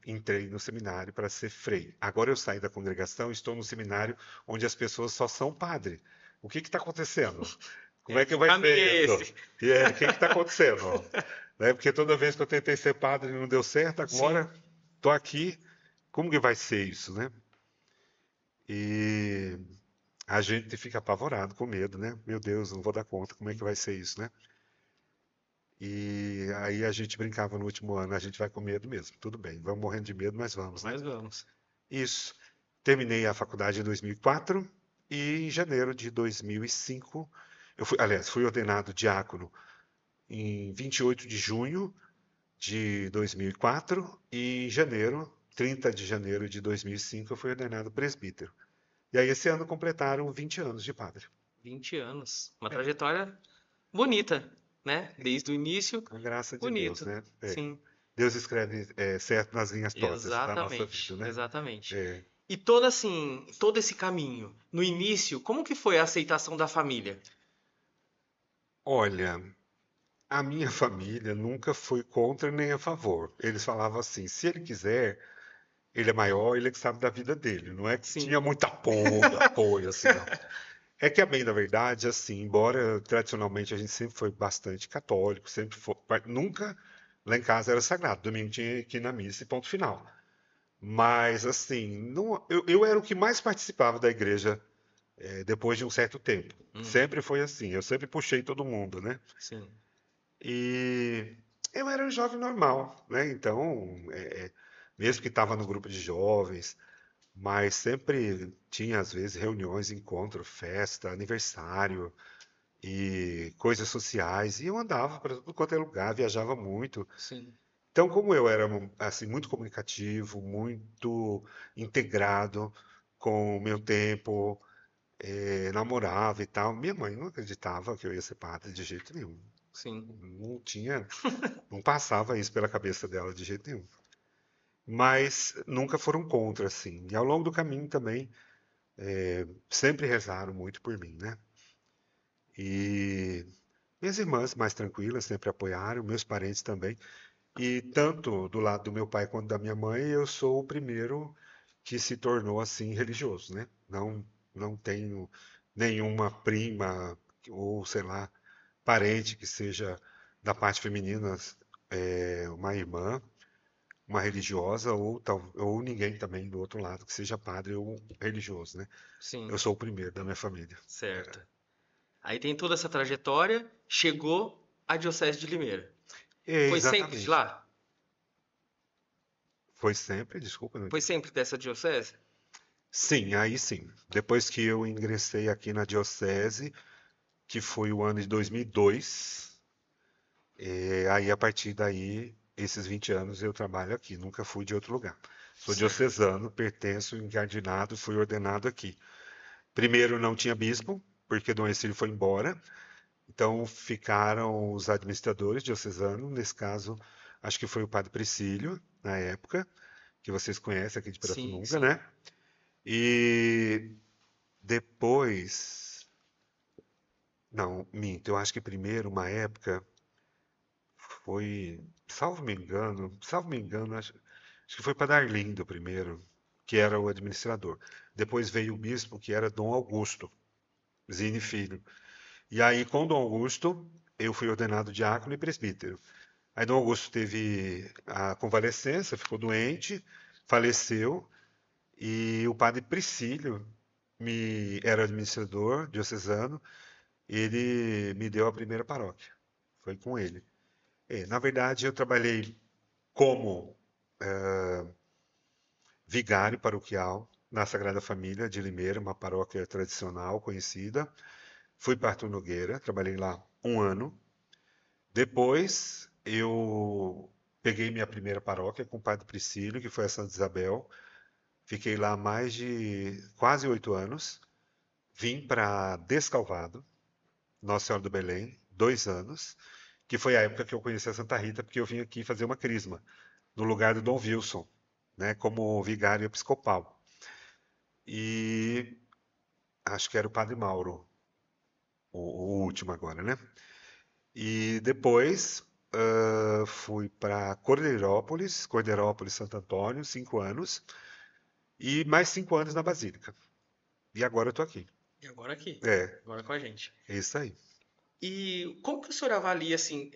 entrei no seminário para ser frei. Agora eu saí da congregação e estou no seminário onde as pessoas só são padre. O que está acontecendo? Como é que Que vai caminho ser é isso? esse? O que está acontecendo? Né? Porque toda vez que eu tentei ser padre e não deu certo, Sim. agora estou aqui. Como que vai ser isso, né? E a gente fica apavorado, com medo, né? Meu Deus, não vou dar conta, como é que vai ser isso, né? E aí a gente brincava no último ano: a gente vai com medo mesmo, tudo bem, vamos morrendo de medo, mas vamos, né? Mas vamos. Isso. Terminei a faculdade em 2004 e em janeiro de 2005, fui ordenado diácono em 28 de junho de 2004 e em janeiro, 30 de janeiro de 2005, eu fui ordenado presbítero. E aí esse ano completaram 20 anos de padre. 20 anos. Uma É, trajetória bonita, né? Desde o início, com a graça de Deus, bonito. né? Sim. Deus escreve certo nas linhas tortas da nossa vida, Exatamente. né? Exatamente. É. E todo assim, todo esse caminho, no início, como que foi a aceitação da família? Olha, a minha família nunca foi contra nem a favor. Eles falavam assim: se ele quiser, ele é maior, ele é que sabe da vida dele. Não é que Sim. tinha muito apoio, assim, não. É que, a bem da verdade, assim, embora tradicionalmente a gente sempre foi bastante católico, sempre foi, nunca lá em casa era sagrado. Domingo tinha que ir na missa e ponto final. Mas, assim, eu era o que mais participava da igreja depois de um certo tempo. Uhum. Sempre foi assim, eu sempre puxei todo mundo, né? Sim. E eu era um jovem normal, né? Então, mesmo que estava no grupo de jovens, mas sempre tinha, às vezes, reuniões, encontro, festa, aniversário e coisas sociais. E eu andava para tudo quanto é lugar, viajava muito. Sim. Então, como eu era assim muito comunicativo, muito integrado com o meu tempo, namorava e tal, minha mãe não acreditava que eu ia ser padre de jeito nenhum. Sim. Não tinha, não passava isso pela cabeça dela de jeito nenhum. Mas nunca foram contra, assim. E ao longo do caminho também sempre rezaram muito por mim, né? E minhas irmãs mais tranquilas sempre apoiaram, meus parentes também. E tanto do lado do meu pai quanto da minha mãe, eu sou o primeiro que se tornou assim religioso, né? Não tenho nenhuma prima ou sei lá parente que seja da parte feminina, uma irmã, uma religiosa ou ninguém também do outro lado que seja padre ou religioso, né? Eu Sim. sou o primeiro da minha família. Certo. Aí tem toda essa trajetória, chegou à Diocese de Limeira. Foi sempre de Exatamente. lá? Foi sempre, desculpa, não Foi entendi. sempre dessa diocese? Sim, aí sim. Depois que eu ingressei aqui na diocese, que foi o ano de 2002, aí a partir daí, esses 20 anos eu trabalho aqui, nunca fui de outro lugar. Sou Certo. diocesano, pertenço, encardinado, fui ordenado aqui. Primeiro não tinha bispo, porque Dom Exílio foi embora, então ficaram os administradores diocesanos, nesse caso, acho que foi o padre Priscílio, na época, que vocês conhecem aqui de Sim, Pirassununga, sim. né? E depois, não, minto, eu acho que primeiro, uma época, foi, salvo me engano, acho que foi para Darlindo primeiro, que era o administrador. Depois veio o bispo, que era Dom Augusto, Zini Filho. E aí, com Dom Augusto, eu fui ordenado diácono e presbítero. Aí Dom Augusto teve a convalescença, ficou doente, faleceu, e o padre Priscílio era administrador diocesano, ele me deu a primeira paróquia. Foi com ele. Na verdade, eu trabalhei como vigário paroquial na Sagrada Família de Limeira, uma paróquia tradicional conhecida. Fui para Artur Nogueira, trabalhei lá um ano. Depois eu peguei minha primeira paróquia com o Padre Priscílio, que foi a Santa Isabel. Fiquei lá mais de quase 8 anos. Vim para Descalvado, Nossa Senhora do Belém, 2 anos, que foi a época que eu conheci a Santa Rita, porque eu vim aqui fazer uma crisma no lugar do Dom Wilson, né, como vigário episcopal. E acho que era o Padre Mauro, o último agora, né? E depois fui para Cordeirópolis, Santo Antônio, 5 anos, e mais 5 anos na Basílica. E agora eu tô aqui. E agora aqui. É, Agora com a gente. é isso aí. E como que o senhor avalia, assim,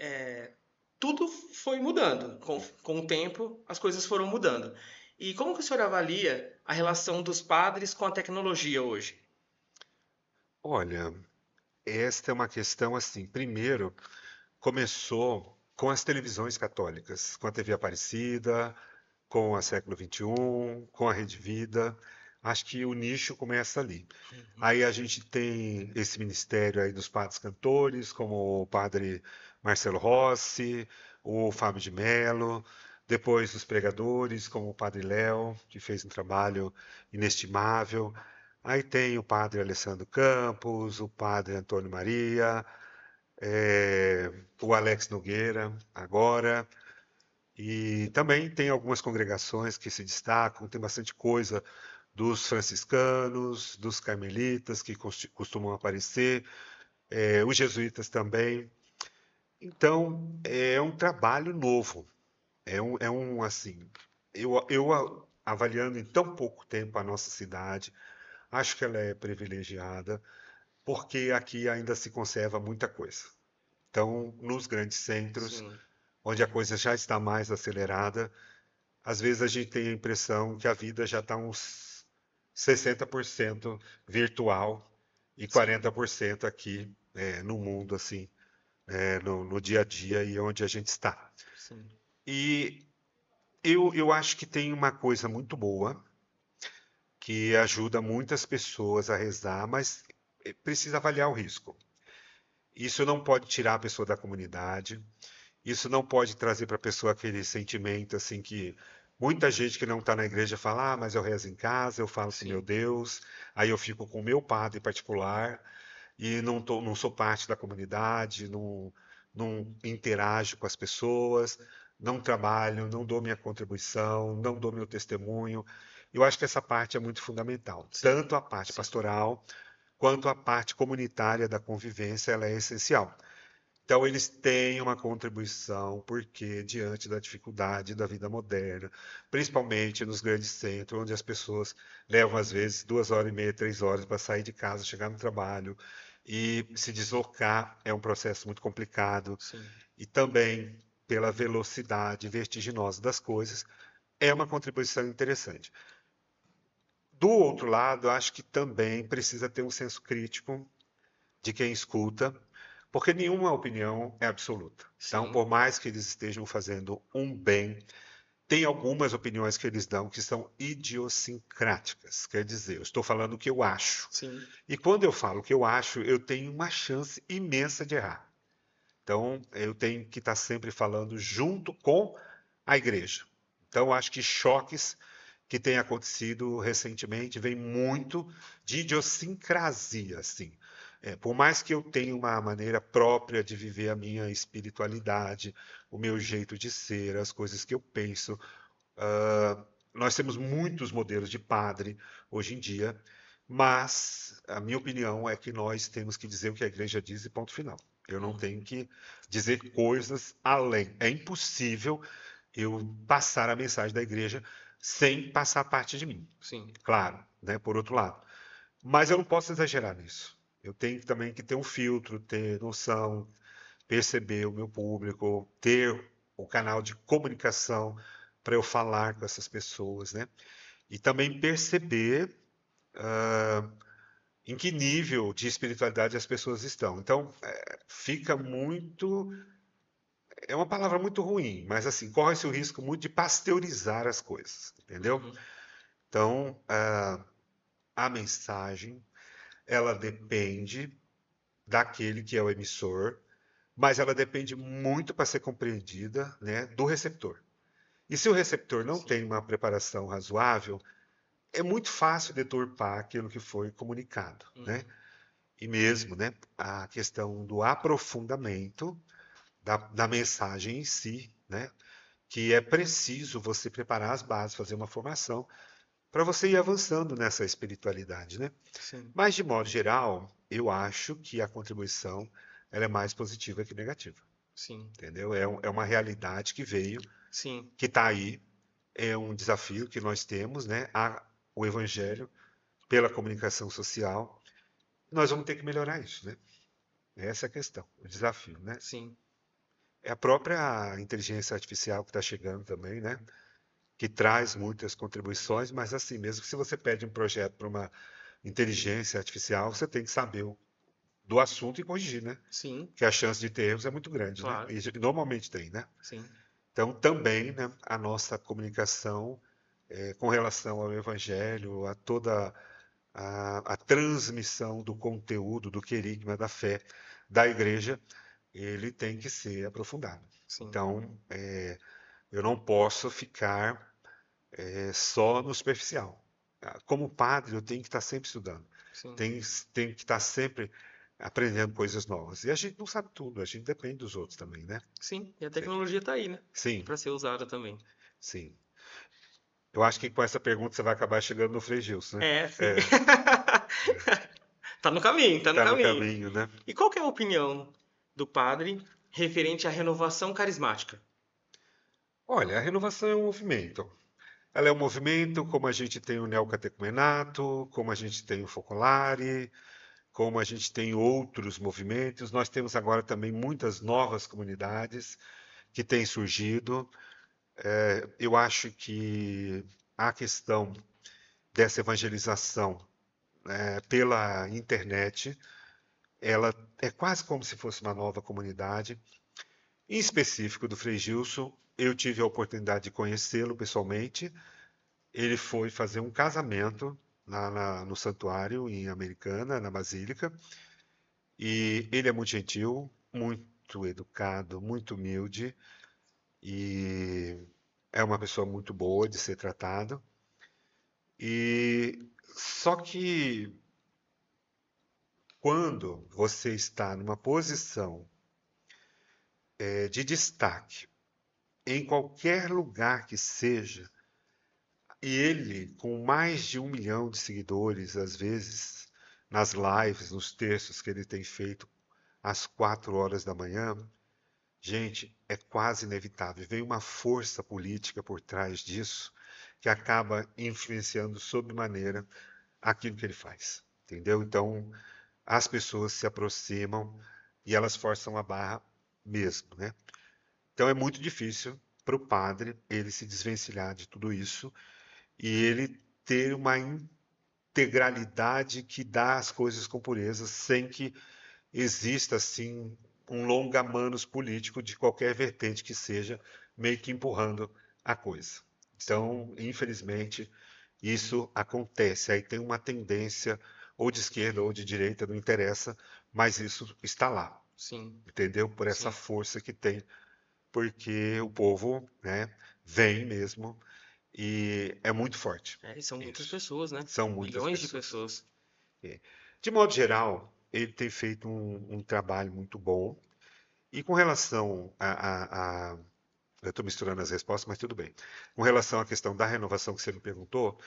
tudo foi mudando. Com o tempo, as coisas foram mudando. E como que o senhor avalia a relação dos padres com a tecnologia hoje? Olha, esta é uma questão assim. Primeiro, começou com as televisões católicas, com a TV Aparecida, com a Século XXI, com a Rede Vida. Acho que o nicho começa ali. Uhum. Aí a gente tem esse ministério aí dos padres cantores, como o padre Marcelo Rossi, o Fábio de Mello, depois os pregadores, como o padre Léo, que fez um trabalho inestimável. Aí tem o padre Alessandro Campos, o padre Antônio Maria, o Alex Nogueira, agora. E também tem algumas congregações que se destacam, tem bastante coisa dos franciscanos, dos carmelitas que costumam aparecer, os jesuítas também. Então, é um trabalho novo. Assim, avaliando em tão pouco tempo a nossa cidade, acho que ela é privilegiada, porque aqui ainda se conserva muita coisa. Então, nos grandes centros, Sim, onde a coisa já está mais acelerada, às vezes a gente tem a impressão que a vida já está uns 60% virtual e sim, 40% aqui no mundo, assim, no dia a dia e onde a gente está. sim. E eu acho que tem uma coisa muito boa, que ajuda muitas pessoas a rezar, mas precisa avaliar o risco. Isso não pode tirar a pessoa da comunidade, isso não pode trazer para a pessoa aquele sentimento assim que muita gente que não está na igreja fala, ah, mas eu rezo em casa, eu falo com meu Sim, Deus, aí eu fico com o meu padre particular e não sou parte da comunidade, não interajo com as pessoas, não trabalho, não dou minha contribuição, não dou meu testemunho. Eu acho que essa parte é muito fundamental. sim, Tanto a parte sim, pastoral quanto a parte comunitária da convivência, ela é essencial. Então, eles têm uma contribuição, porque diante da dificuldade da vida moderna, principalmente nos grandes centros, onde as pessoas levam, às vezes, 2 horas e meia, 3 horas para sair de casa, chegar no trabalho, e se deslocar é um processo muito complicado, sim, e também pela velocidade vertiginosa das coisas, é uma contribuição interessante. Do outro lado, acho que também precisa ter um senso crítico de quem escuta, porque nenhuma opinião é absoluta. Então, sim, por mais que eles estejam fazendo um bem, tem algumas opiniões que eles dão que são idiosincráticas. Quer dizer, eu estou falando o que eu acho. sim, E quando eu falo o que eu acho, eu tenho uma chance imensa de errar. Então, eu tenho que estar sempre falando junto com a igreja. Então, acho que choques que têm acontecido recentemente vêm muito de idiosincrasia, assim. Por mais que eu tenha uma maneira própria de viver a minha espiritualidade, o meu jeito de ser, as coisas que eu penso, nós temos muitos modelos de padre hoje em dia, mas a minha opinião é que nós temos que dizer o que a igreja diz e ponto final. Eu não tenho que dizer coisas além. É impossível eu passar a mensagem da igreja sem passar parte de mim. sim, Claro, né, por outro lado. Mas eu não posso exagerar nisso. Eu tenho também que ter um filtro, ter noção, perceber o meu público, ter o canal de comunicação para eu falar com essas pessoas, né? E também perceber em que nível de espiritualidade as pessoas estão. Então, fica muito. É uma palavra muito ruim, mas assim, corre-se o risco muito de pasteurizar as coisas, entendeu? uhum, Então, a mensagem, ela depende daquele que é o emissor, mas ela depende muito para ser compreendida, né, do receptor. E se o receptor não sim, tem uma preparação razoável, é muito fácil deturpar aquilo que foi comunicado, né? uhum, E mesmo, né, a questão do aprofundamento da mensagem em si, né? Que é preciso você preparar as bases, fazer uma formação para você ir avançando nessa espiritualidade, né? sim, Mas de modo geral, eu acho que a contribuição ela é mais positiva que negativa, sim, entendeu? É uma realidade que veio, sim, que está aí, é um desafio que nós temos, né? O evangelho pela comunicação social. Nós vamos ter que melhorar isso, né? Essa é a questão, o desafio, né? sim, É a própria inteligência artificial que está chegando também, né? Que traz muitas contribuições, mas assim, mesmo que se você pede um projeto para uma inteligência artificial, você tem que saber do assunto e corrigir, né? sim, Que a chance de ter erros é muito grande, né? claro, E normalmente tem, né? sim, Então, também, né, a nossa comunicação com relação ao Evangelho, a toda a transmissão do conteúdo, do querigma da fé da igreja, ele tem que ser aprofundado. sim, Então, eu não posso ficar só no superficial. Como padre, eu tenho que estar sempre estudando, sim, tenho, tenho que estar sempre aprendendo coisas novas. E a gente não sabe tudo, a gente depende dos outros também, né? sim. E a tecnologia tá aí, né? Sim, Para ser usada também. sim. Eu acho que com essa pergunta você vai acabar chegando no Frei Gilson, né? É, sim. É, Tá no caminho, tá no tá no caminho. caminho, né? E qual que é a opinião do padre referente à renovação carismática? Olha, a renovação é um movimento. Ela é um movimento como a gente tem o neocatecumenato, como a gente tem o focolare, como a gente tem outros movimentos. Nós temos agora também muitas novas comunidades que têm surgido. Eu acho que a questão dessa evangelização pela internet, ela é quase como se fosse uma nova comunidade. Em específico do Frei Gilson, eu tive a oportunidade de conhecê-lo pessoalmente. Ele foi fazer um casamento no santuário em Americana, na Basílica, e ele é muito gentil, muito educado, muito humilde e é uma pessoa muito boa de ser tratado. E só que quando você está numa posição de destaque em qualquer lugar que seja, e ele com mais de 1 milhão de seguidores, às vezes nas lives, nos textos que ele tem feito às 4 horas da manhã, gente, é quase inevitável. Vem uma força política por trás disso que acaba influenciando sobremaneira aquilo que ele faz, entendeu? Então, as pessoas se aproximam e elas forçam a barra mesmo, né? Então, é muito difícil para o padre ele se desvencilhar de tudo isso e ele ter uma integralidade que dá as coisas com pureza, sem que exista assim um longa-manos político de qualquer vertente que seja, meio que empurrando a coisa. Sim, Então, infelizmente, isso acontece. Aí tem uma tendência, ou de esquerda ou de direita, não interessa, mas isso está lá, sim, entendeu? Por essa sim. força que tem, porque o povo, né, vem mesmo e é muito forte É, e são muitas isso. pessoas, né? São muitas Milhões de pessoas. pessoas. É. De modo geral, ele tem feito um trabalho muito bom. E com relação eu estou misturando as respostas, mas tudo bem. Com relação à questão da renovação que você me perguntou,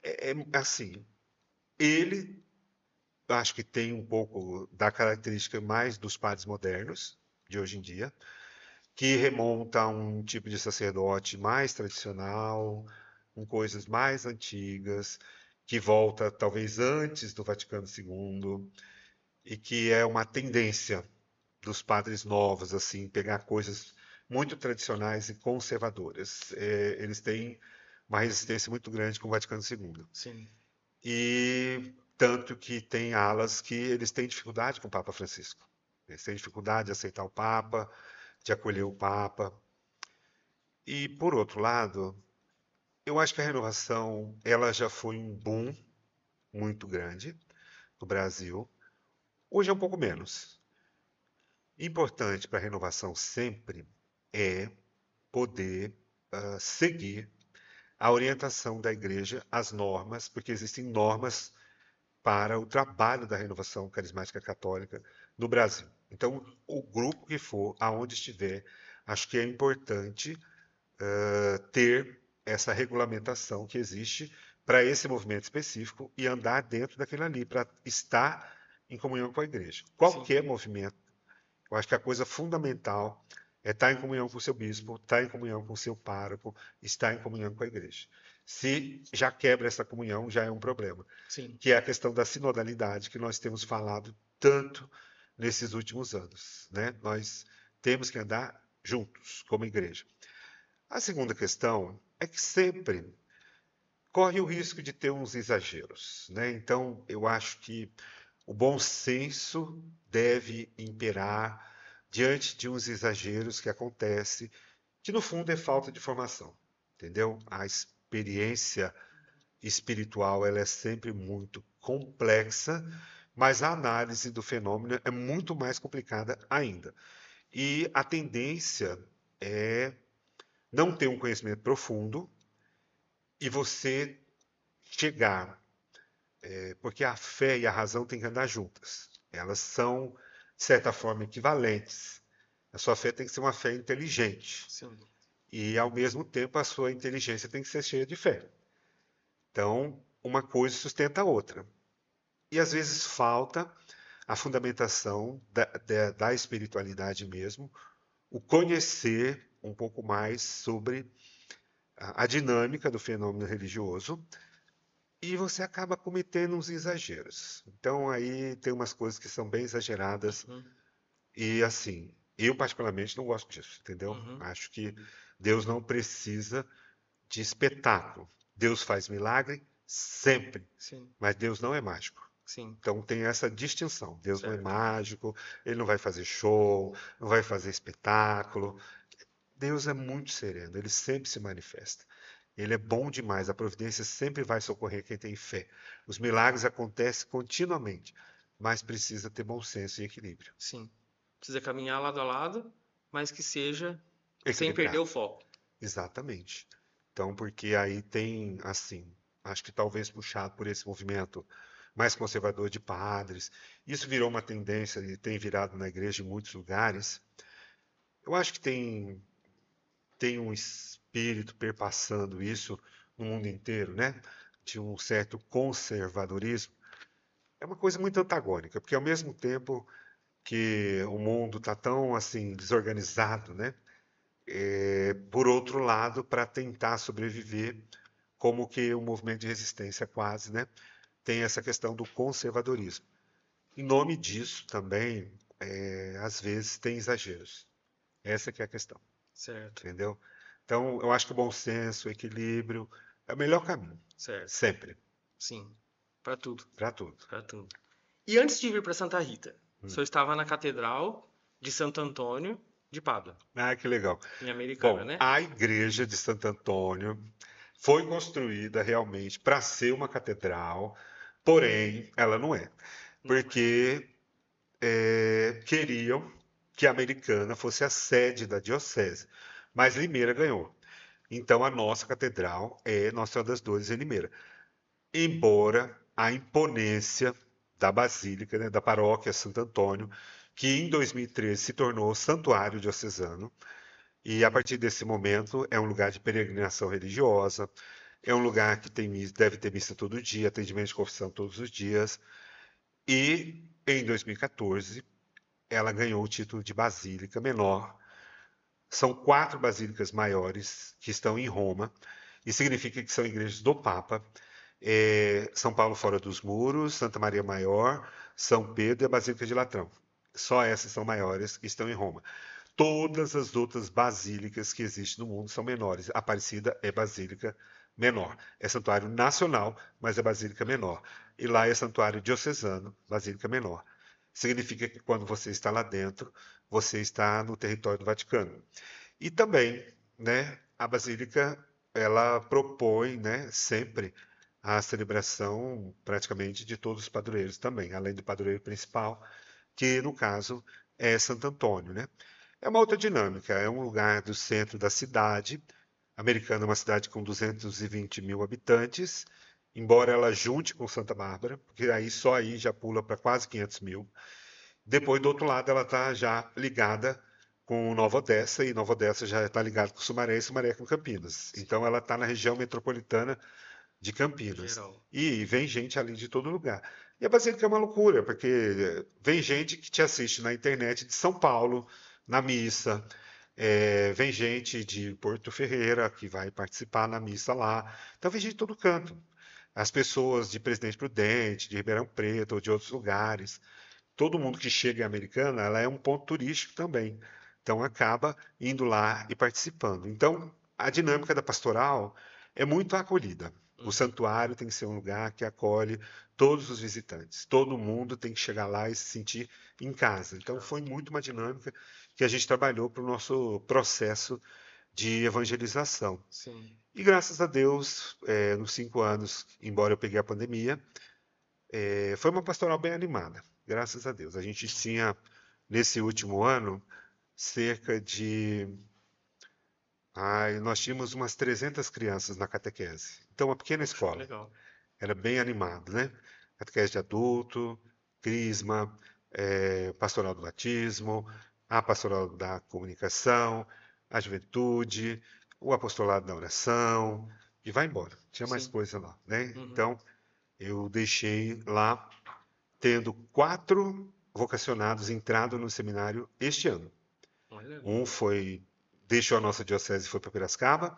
é assim, ele acho que tem um pouco da característica mais dos padres modernos de hoje em dia, que remonta a um tipo de sacerdote mais tradicional, com coisas mais antigas, que volta talvez antes do Vaticano II, e que é uma tendência dos padres novos, assim, pegar coisas muito tradicionais e conservadoras. Eles têm uma resistência muito grande com o Vaticano II. Sim, E tanto que tem alas que eles têm dificuldade com o Papa Francisco. Eles têm dificuldade de aceitar o Papa, de acolher o Papa. E, por outro lado, eu acho que a renovação ela já foi um boom muito grande no Brasil. Hoje é um pouco menos. Importante para a renovação sempre é poder seguir a orientação da igreja, as normas, porque existem normas para o trabalho da renovação carismática católica no Brasil. Então, o grupo que for, aonde estiver, acho que é importante ter essa regulamentação que existe para esse movimento específico e andar dentro daquele ali, para estar em comunhão com a igreja. sim, Qualquer movimento, eu acho que a coisa fundamental é estar em comunhão com o seu bispo, estar em comunhão com o seu pároco, estar em comunhão com a igreja. Se já quebra essa comunhão, já é um problema, sim, que é a questão da sinodalidade que nós temos falado tanto nesses últimos anos, né? Nós temos que andar juntos como igreja. A segunda questão é que sempre corre o risco de ter uns exageros, né? Então, eu acho que o bom senso deve imperar diante de uns exageros que acontecem, que no fundo é falta de formação, entendeu? A experiência espiritual ela é sempre muito complexa, mas a análise do fenômeno é muito mais complicada ainda. E a tendência é não ter um conhecimento profundo e você chegar, porque a fé e a razão têm que andar juntas. Elas são, de certa forma, equivalentes. A sua fé tem que ser uma fé inteligente. sim, E, ao mesmo tempo, a sua inteligência tem que ser cheia de fé. Então, uma coisa sustenta a outra. E, às vezes, falta a fundamentação da espiritualidade mesmo, o conhecer um pouco mais sobre a dinâmica do fenômeno religioso e você acaba cometendo uns exageros. Então aí tem umas coisas que são bem exageradas uhum, e assim, eu particularmente não gosto disso, entendeu? uhum, Acho que Deus não precisa de espetáculo. Deus faz milagre sempre, sim, mas Deus não é mágico. sim, Então tem essa distinção. Deus não é certo. mágico, ele não vai fazer show, não vai fazer espetáculo. Deus é muito sereno, ele sempre se manifesta. Ele é bom demais. A providência sempre vai socorrer quem tem fé. Os milagres acontecem continuamente, mas precisa ter bom senso e equilíbrio. Sim. Precisa caminhar lado a lado, mas que seja sem perder Equilibrado. o foco. Exatamente. Então, porque aí tem, assim, acho que talvez puxado por esse movimento mais conservador de padres, isso virou uma tendência e tem virado na igreja em muitos lugares. Eu acho que tem um espírito perpassando isso no mundo inteiro, né? De um certo conservadorismo. É uma coisa muito antagônica, porque ao mesmo tempo que o mundo está tão assim desorganizado, né? Por outro lado, para tentar sobreviver, como que o movimento de resistência quase, né? Tem essa questão do conservadorismo. Em nome disso também, às vezes tem exageros. Essa que é a questão, Certo, entendeu? Então, eu acho que o bom senso, o equilíbrio é o melhor caminho, certo. sempre, Sim. Para tudo, para tudo. para tudo. E antes de vir para Santa Rita, o Hum. senhor estava na Catedral de Santo Antônio de Pádua, Ah, que legal. em Americana, Bom, né? a igreja de Santo Antônio foi construída realmente para ser uma catedral, porém, ela não é. Não é. Porque queriam que a Americana fosse a sede da diocese, mas Limeira ganhou. Então a nossa catedral é Nossa Senhora das Dores em Limeira. Embora a imponência da Basílica, né, da paróquia Santo Antônio, que em 2013 se tornou santuário diocesano, e a partir desse momento é um lugar de peregrinação religiosa, é um lugar que deve ter missa todo dia, atendimento de confissão todos os dias, e em 2014 ela ganhou o título de Basílica Menor. São 4 basílicas maiores que estão em Roma, e significa que são igrejas do Papa. São Paulo fora dos muros, Santa Maria Maior, São Pedro e a Basílica de Latrão. Só essas são maiores e estão em Roma. Todas as outras basílicas que existem no mundo são menores. A Aparecida é basílica menor. É santuário nacional, mas é basílica menor. E lá é santuário diocesano, basílica menor. Significa que quando você está lá dentro, você está no território do Vaticano. E também, né, a basílica ela propõe, né, sempre a celebração praticamente de todos os padroeiros também, além do padroeiro principal, que no caso é Santo Antônio, né? É uma outra dinâmica, é um lugar do centro da cidade. Americana é uma cidade com 220 mil habitantes, embora ela junte com Santa Bárbara, porque aí só aí já pula para quase 500 mil. Depois, do outro lado, ela está já ligada com Nova Odessa, e Nova Odessa já está ligada com Sumaré, e Sumaré com Campinas. Então, ela está na região metropolitana de Campinas. Geral. E vem gente ali de todo lugar. E a Basílica é uma loucura, porque vem gente que te assiste na internet de São Paulo, na missa. Vem gente de Porto Ferreira que vai participar na missa lá. Então vem gente de todo canto. As pessoas de Presidente Prudente, de Ribeirão Preto ou de outros lugares. Todo mundo que chega em Americana, ela é um ponto turístico também. Então acaba indo lá e participando. Então a dinâmica da pastoral é muito acolhida. O Uhum. santuário tem que ser um lugar que acolhe todos os visitantes. Todo mundo tem que chegar lá e se sentir em casa. Então foi muito uma dinâmica que a gente trabalhou para o nosso processo de evangelização. Sim. E graças a Deus, nos 5 anos, embora eu peguei a pandemia, foi uma pastoral bem animada, graças a Deus. A gente tinha, nesse último ano, cerca de. Ai, nós tínhamos umas 300 crianças na catequese. Então, uma pequena Poxa, que escola. legal. Era bem animado, né? Catequese de adulto, crisma, pastoral do batismo, a pastoral da comunicação, a juventude, o apostolado da oração, e vai embora. Tinha mais Sim. coisa lá, né? Uhum. Então, eu deixei lá tendo 4 vocacionados entrado no seminário este ano. Olha, Um foi, deixou a nossa diocese e foi para Piracicaba,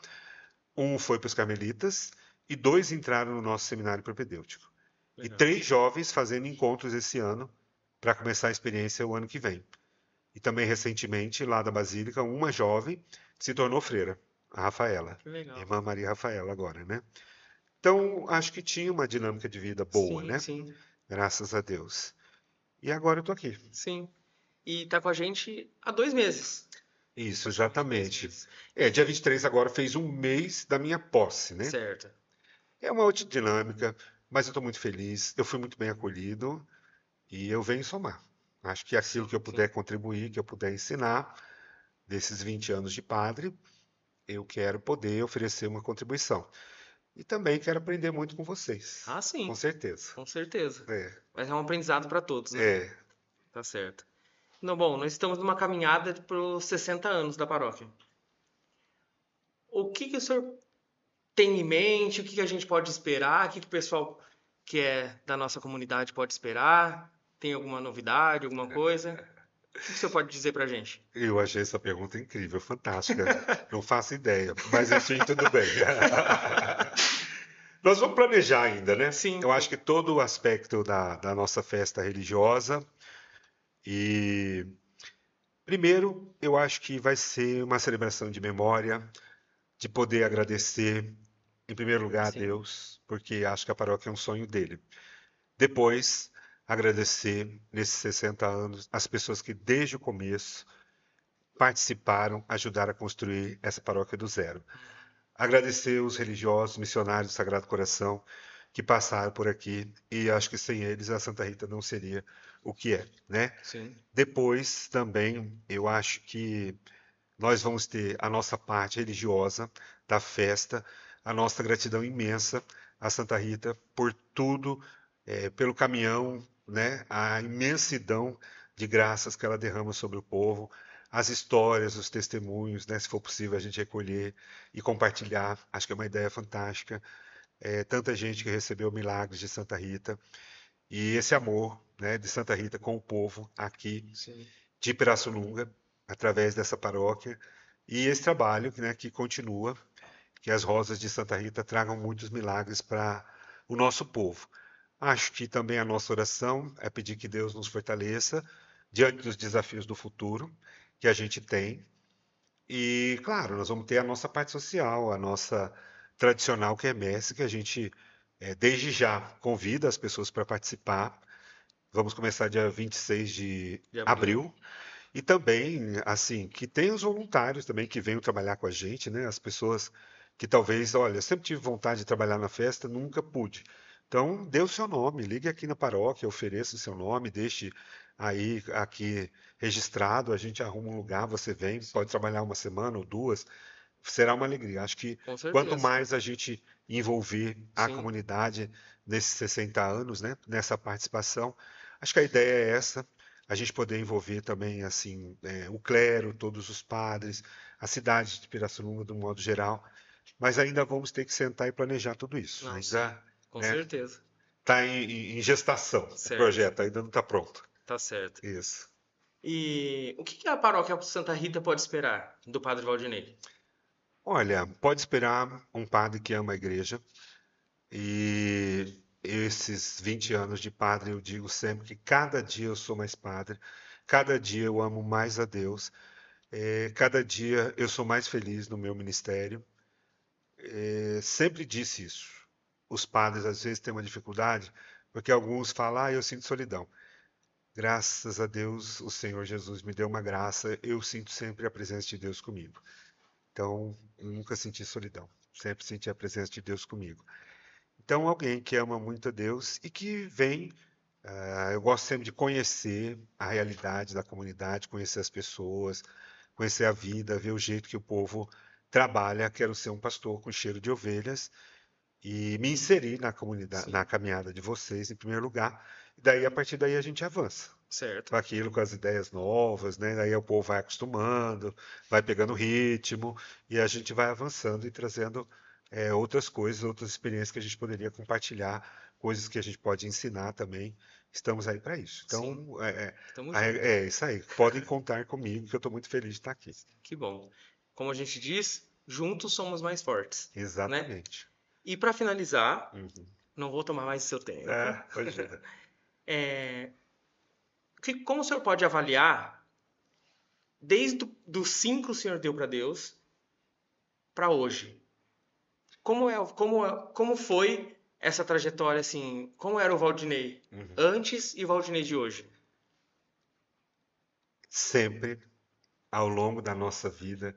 um foi para os Carmelitas e 2 entraram no nosso seminário propedêutico. E legal. 3 jovens fazendo encontros esse ano para começar a experiência o ano que vem. E também recentemente, lá da Basílica, uma jovem se tornou freira, a Rafaela, Que legal. irmã Maria Rafaela agora, né? Então, acho que tinha uma dinâmica de vida boa, Sim, né? sim, Graças a Deus. E agora eu tô aqui. sim. E tá com a gente há 2 meses. Isso, Praticamente 2 exatamente. meses. Dia 23 agora fez um mês da minha posse, né? Certo. É uma outra dinâmica, mas eu estou muito feliz. Eu fui muito bem acolhido e eu venho somar. Acho que aquilo que Sim, eu sim. puder contribuir, que eu puder ensinar, desses 20 anos de padre, eu quero poder oferecer uma contribuição. E também quero aprender muito com vocês, Ah, com sim, certeza. com certeza. É, Vai ser um aprendizado para todos, né? é. Tá certo. Não, bom, nós estamos numa caminhada para os 60 anos da paróquia. O que que o senhor tem em mente? O que que a gente pode esperar? O que que o pessoal que é da nossa comunidade pode esperar? Tem alguma novidade, alguma coisa? O que que o senhor pode dizer pra gente? Eu achei essa pergunta incrível, fantástica. Não faço ideia, mas enfim, tudo bem. Nós vamos planejar ainda, né? Sim, Eu acho que todo o aspecto da nossa festa religiosa e primeiro, eu acho que vai ser uma celebração de memória, de poder agradecer, em primeiro lugar, a sim, Deus, porque acho que a paróquia é um sonho dele. Depois, agradecer, nesses 60 anos, as pessoas que desde o começo participaram, ajudaram a construir essa paróquia do zero. Agradecer os religiosos, missionários do Sagrado Coração que passaram por aqui e acho que sem eles a Santa Rita não seria o que é, né? sim, Depois também eu acho que nós vamos ter a nossa parte religiosa da festa, a nossa gratidão imensa a Santa Rita por tudo, pelo caminhão, né? A imensidão de graças que ela derrama sobre o povo, as histórias, os testemunhos, né? Se for possível a gente recolher e compartilhar, acho que é uma ideia fantástica. Tanta gente que recebeu milagres de Santa Rita e esse amor, né, de Santa Rita com o povo aqui sim. de Pirassununga, através dessa paróquia, e esse trabalho, né, que continua, que as rosas de Santa Rita tragam muitos milagres para o nosso povo. Acho que também a nossa oração é pedir que Deus nos fortaleça diante dos desafios do futuro que a gente tem. E, claro, nós vamos ter a nossa parte social, a nossa tradicional quermesse, que a gente, desde já, convida as pessoas para participar. Vamos começar dia 26 de De abril. abril, e também, assim, que tem os voluntários também que venham trabalhar com a gente, né? As pessoas que talvez, olha, eu sempre tive vontade de trabalhar na festa, nunca pude. Então, dê o seu nome, ligue aqui na paróquia, ofereça o seu nome, deixe aí aqui registrado, a gente arruma um lugar, você vem, pode Sim, trabalhar uma semana ou duas, será uma alegria. Acho que com quanto certeza. mais a gente envolver a Sim, comunidade nesses 60 anos, né, nessa participação, acho que a ideia é essa, a gente poder envolver também assim o clero, todos os padres, a cidade de Pirassununga de um modo geral, mas ainda vamos ter que sentar e planejar tudo isso. não, sim, Ainda, com né, certeza. está em gestação o Certo, projeto, ainda não está pronto. tá certo. Isso. E o que que a paróquia Santa Rita pode esperar do Padre Valdinei? Olha, pode esperar um padre que ama a igreja e esses 20 anos de padre eu digo sempre que cada dia eu sou mais padre, cada dia eu amo mais a Deus, cada dia eu sou mais feliz no meu ministério. Sempre disse isso. Os padres às vezes têm uma dificuldade, porque alguns falam, eu sinto solidão. Graças a Deus, o Senhor Jesus me deu uma graça, eu sinto sempre a presença de Deus comigo. Então, eu nunca senti solidão, sempre senti a presença de Deus comigo. Então, alguém que ama muito a Deus e que vem, eu gosto sempre de conhecer a realidade da comunidade, conhecer as pessoas, conhecer a vida, ver o jeito que o povo trabalha. Quero ser um pastor com cheiro de ovelhas e me inserir na comunidade, na Sim, caminhada de vocês, em primeiro lugar. E daí, a partir daí, a gente avança certo. com aquilo, com as ideias novas, né? Daí o povo vai acostumando, vai pegando ritmo e a gente vai avançando e trazendo outras coisas, outras experiências que a gente poderia compartilhar, coisas que a gente pode ensinar também. Estamos aí para isso. Sim, Então, estamos juntos. é isso aí. Podem contar comigo, que eu estou muito feliz de estar aqui. Que bom. Como a gente diz, juntos somos mais fortes, né? Exatamente. E para finalizar, Uhum. não vou tomar mais seu tempo. Ah, imagina. É, como o senhor pode avaliar, desde dos 5 que o senhor deu para Deus para hoje? Como foi essa trajetória assim? Como era o Valdinei Uhum. antes e o Valdinei de hoje? Sempre ao longo da nossa vida,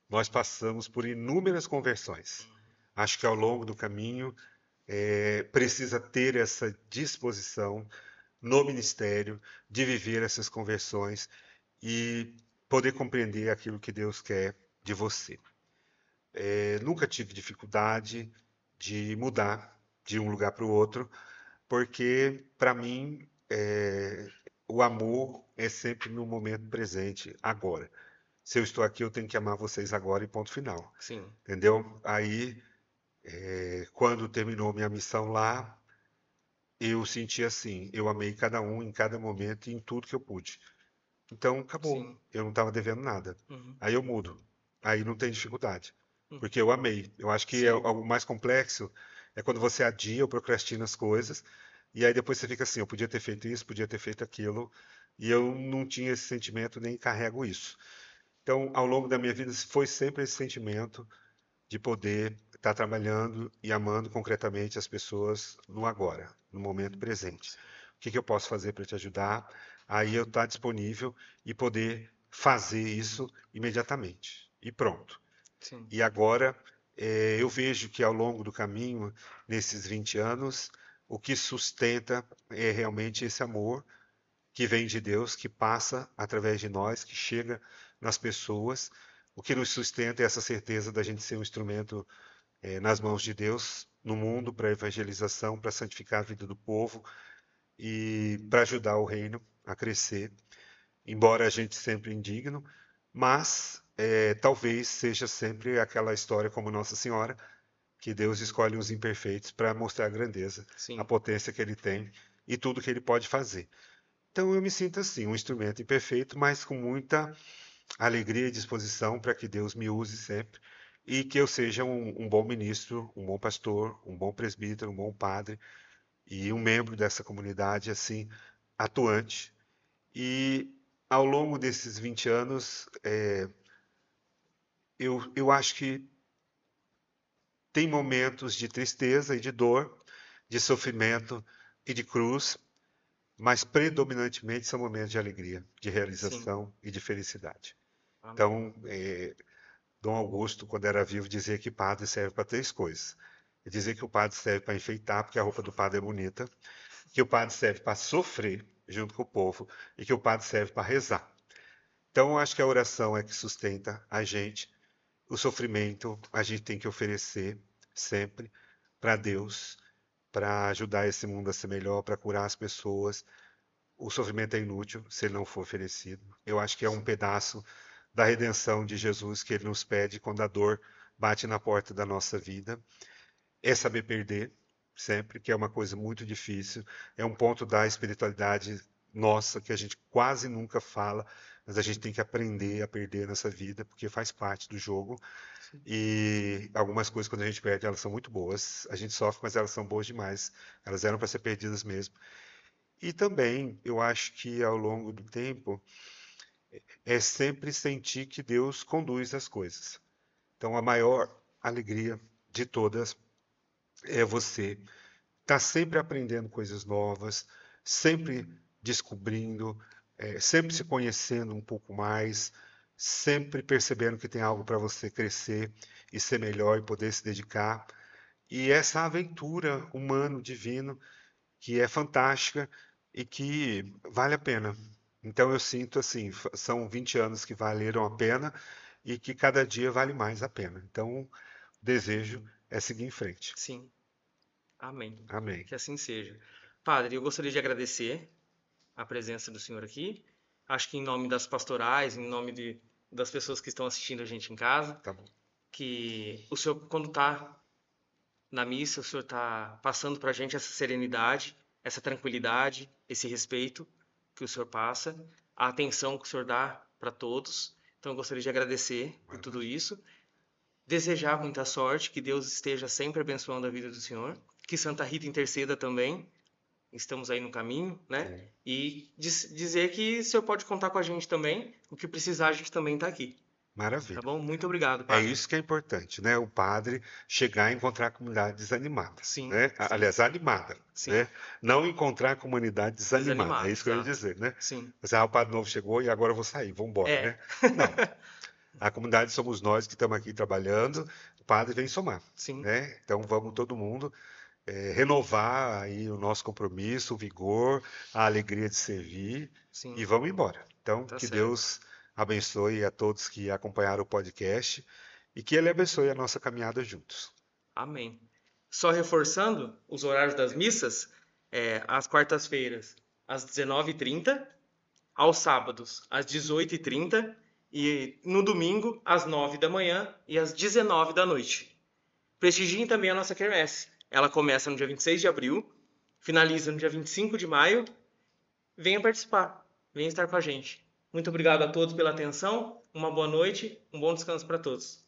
nós passamos por inúmeras conversões. Acho que ao longo do caminho precisa ter essa disposição no ministério de viver essas conversões e poder compreender aquilo que Deus quer de você. Nunca tive dificuldade de mudar de um lugar para o outro, porque para mim o amor é sempre no momento presente, agora. Se eu estou aqui, eu tenho que amar vocês agora e ponto final. Sim. Entendeu? Aí, quando terminou minha missão lá, eu senti assim, eu amei cada um em cada momento e em tudo que eu pude. Então, acabou. Sim. Eu não estava devendo nada. Uhum. Aí eu mudo. Aí não tem dificuldade. Uhum. Porque eu amei. Eu acho que Sim. algo mais complexo é quando você adia ou procrastina as coisas. E aí depois você fica assim, eu podia ter feito isso, podia ter feito aquilo. E eu não tinha esse sentimento, nem carrego isso. Então, ao longo da minha vida, foi sempre esse sentimento de poder estar trabalhando e amando concretamente as pessoas no agora, no momento presente. O que eu posso fazer para te ajudar? Aí eu estar disponível e poder fazer isso imediatamente. E pronto. Sim. E agora eu vejo que ao longo do caminho, nesses 20 anos, o que sustenta é realmente esse amor que vem de Deus, que passa através de nós, que chega nas pessoas. O que nos sustenta é essa certeza da gente ser um instrumento nas mãos de Deus no mundo para evangelização, para santificar a vida do povo e para ajudar o reino a crescer, embora a gente sempre indigno, mas talvez seja sempre aquela história como Nossa Senhora, que Deus escolhe os imperfeitos para mostrar a grandeza, Sim. a potência que ele tem e tudo que ele pode fazer. Então eu me sinto assim, um instrumento imperfeito, mas com muita alegria e disposição para que Deus me use sempre e que eu seja um bom ministro, um bom pastor, um bom presbítero, um bom padre e um membro dessa comunidade assim atuante. E ao longo desses 20 anos, eu acho que tem momentos de tristeza e de dor, de sofrimento e de cruz, mas predominantemente são momentos de alegria, de Sim. realização e de felicidade. Amém. Então, Dom Augusto, quando era vivo, dizia que padre serve para três coisas. Ele dizia que o padre serve para enfeitar, porque a roupa do padre é bonita, que o padre serve para sofrer junto com o povo e que o padre serve para rezar. Então, eu acho que a oração é que sustenta a gente. O sofrimento a gente tem que oferecer sempre para Deus, para ajudar esse mundo a ser melhor, para curar as pessoas. O sofrimento é inútil se ele não for oferecido. Eu acho que é um pedaço da redenção de Jesus que ele nos pede quando a dor bate na porta da nossa vida. É saber perder, sempre, que é uma coisa muito difícil. É um ponto da espiritualidade nossa que a gente quase nunca fala, mas a gente tem que aprender a perder nessa vida, porque faz parte do jogo. Sim. E algumas coisas, quando a gente perde, elas são muito boas. A gente sofre, mas elas são boas demais. Elas eram para ser perdidas mesmo. E também, eu acho que ao longo do tempo, é sempre sentir que Deus conduz as coisas. Então, a maior alegria de todas é você estar sempre aprendendo coisas novas, sempre descobrindo, sempre se conhecendo um pouco mais, sempre percebendo que tem algo para você crescer e ser melhor e poder se dedicar. E essa aventura humano-divino que é fantástica e que vale a pena. Então eu sinto assim, são 20 anos que valeram a pena e que cada dia vale mais a pena. Então, o desejo é seguir em frente. Sim. Amém. Amém. Que assim seja. Padre, eu gostaria de agradecer a presença do senhor aqui. Acho que em nome das pastorais, em nome das pessoas que estão assistindo a gente em casa, Tá bom. que o senhor, quando está na missa, o senhor está passando para a gente essa serenidade, essa tranquilidade, esse respeito que o senhor passa, a atenção que o senhor dá para todos. Então, eu gostaria de agradecer por tudo isso, desejar muita sorte, que Deus esteja sempre abençoando a vida do senhor, que Santa Rita interceda também. Estamos aí no caminho, né? É. E dizer que o senhor pode contar com a gente também. O que precisar, a gente também está aqui. Maravilha. Tá bom? Muito obrigado, É padre. isso que é importante, né? O padre chegar e encontrar a comunidade desanimada, Sim, né? sim, Aliás, animada, sim. né? Não encontrar a comunidade desanimada, é isso que eu ia Exato. dizer, né? Sim. Mas, o padre novo chegou e agora eu vou sair, vamos embora, É. né? Não, a comunidade somos nós que estamos aqui trabalhando, o padre vem somar, Sim, né? Então vamos todo mundo renovar aí o nosso compromisso, o vigor, a alegria de servir sim. e vamos embora. Então, Tá que certo. Deus abençoe a todos que acompanharam o podcast e que Ele abençoe a nossa caminhada juntos. Amém. Só reforçando os horários das missas, às quartas-feiras, às 19h30, aos sábados, às 18h30 e no domingo, às 9 da manhã e às 19 da noite. Prestigiem também a nossa quermesse. Ela começa no dia 26 de abril, finaliza no dia 25 de maio. Venha participar, venha estar com a gente. Muito obrigado a todos pela atenção, uma boa noite, um bom descanso para todos.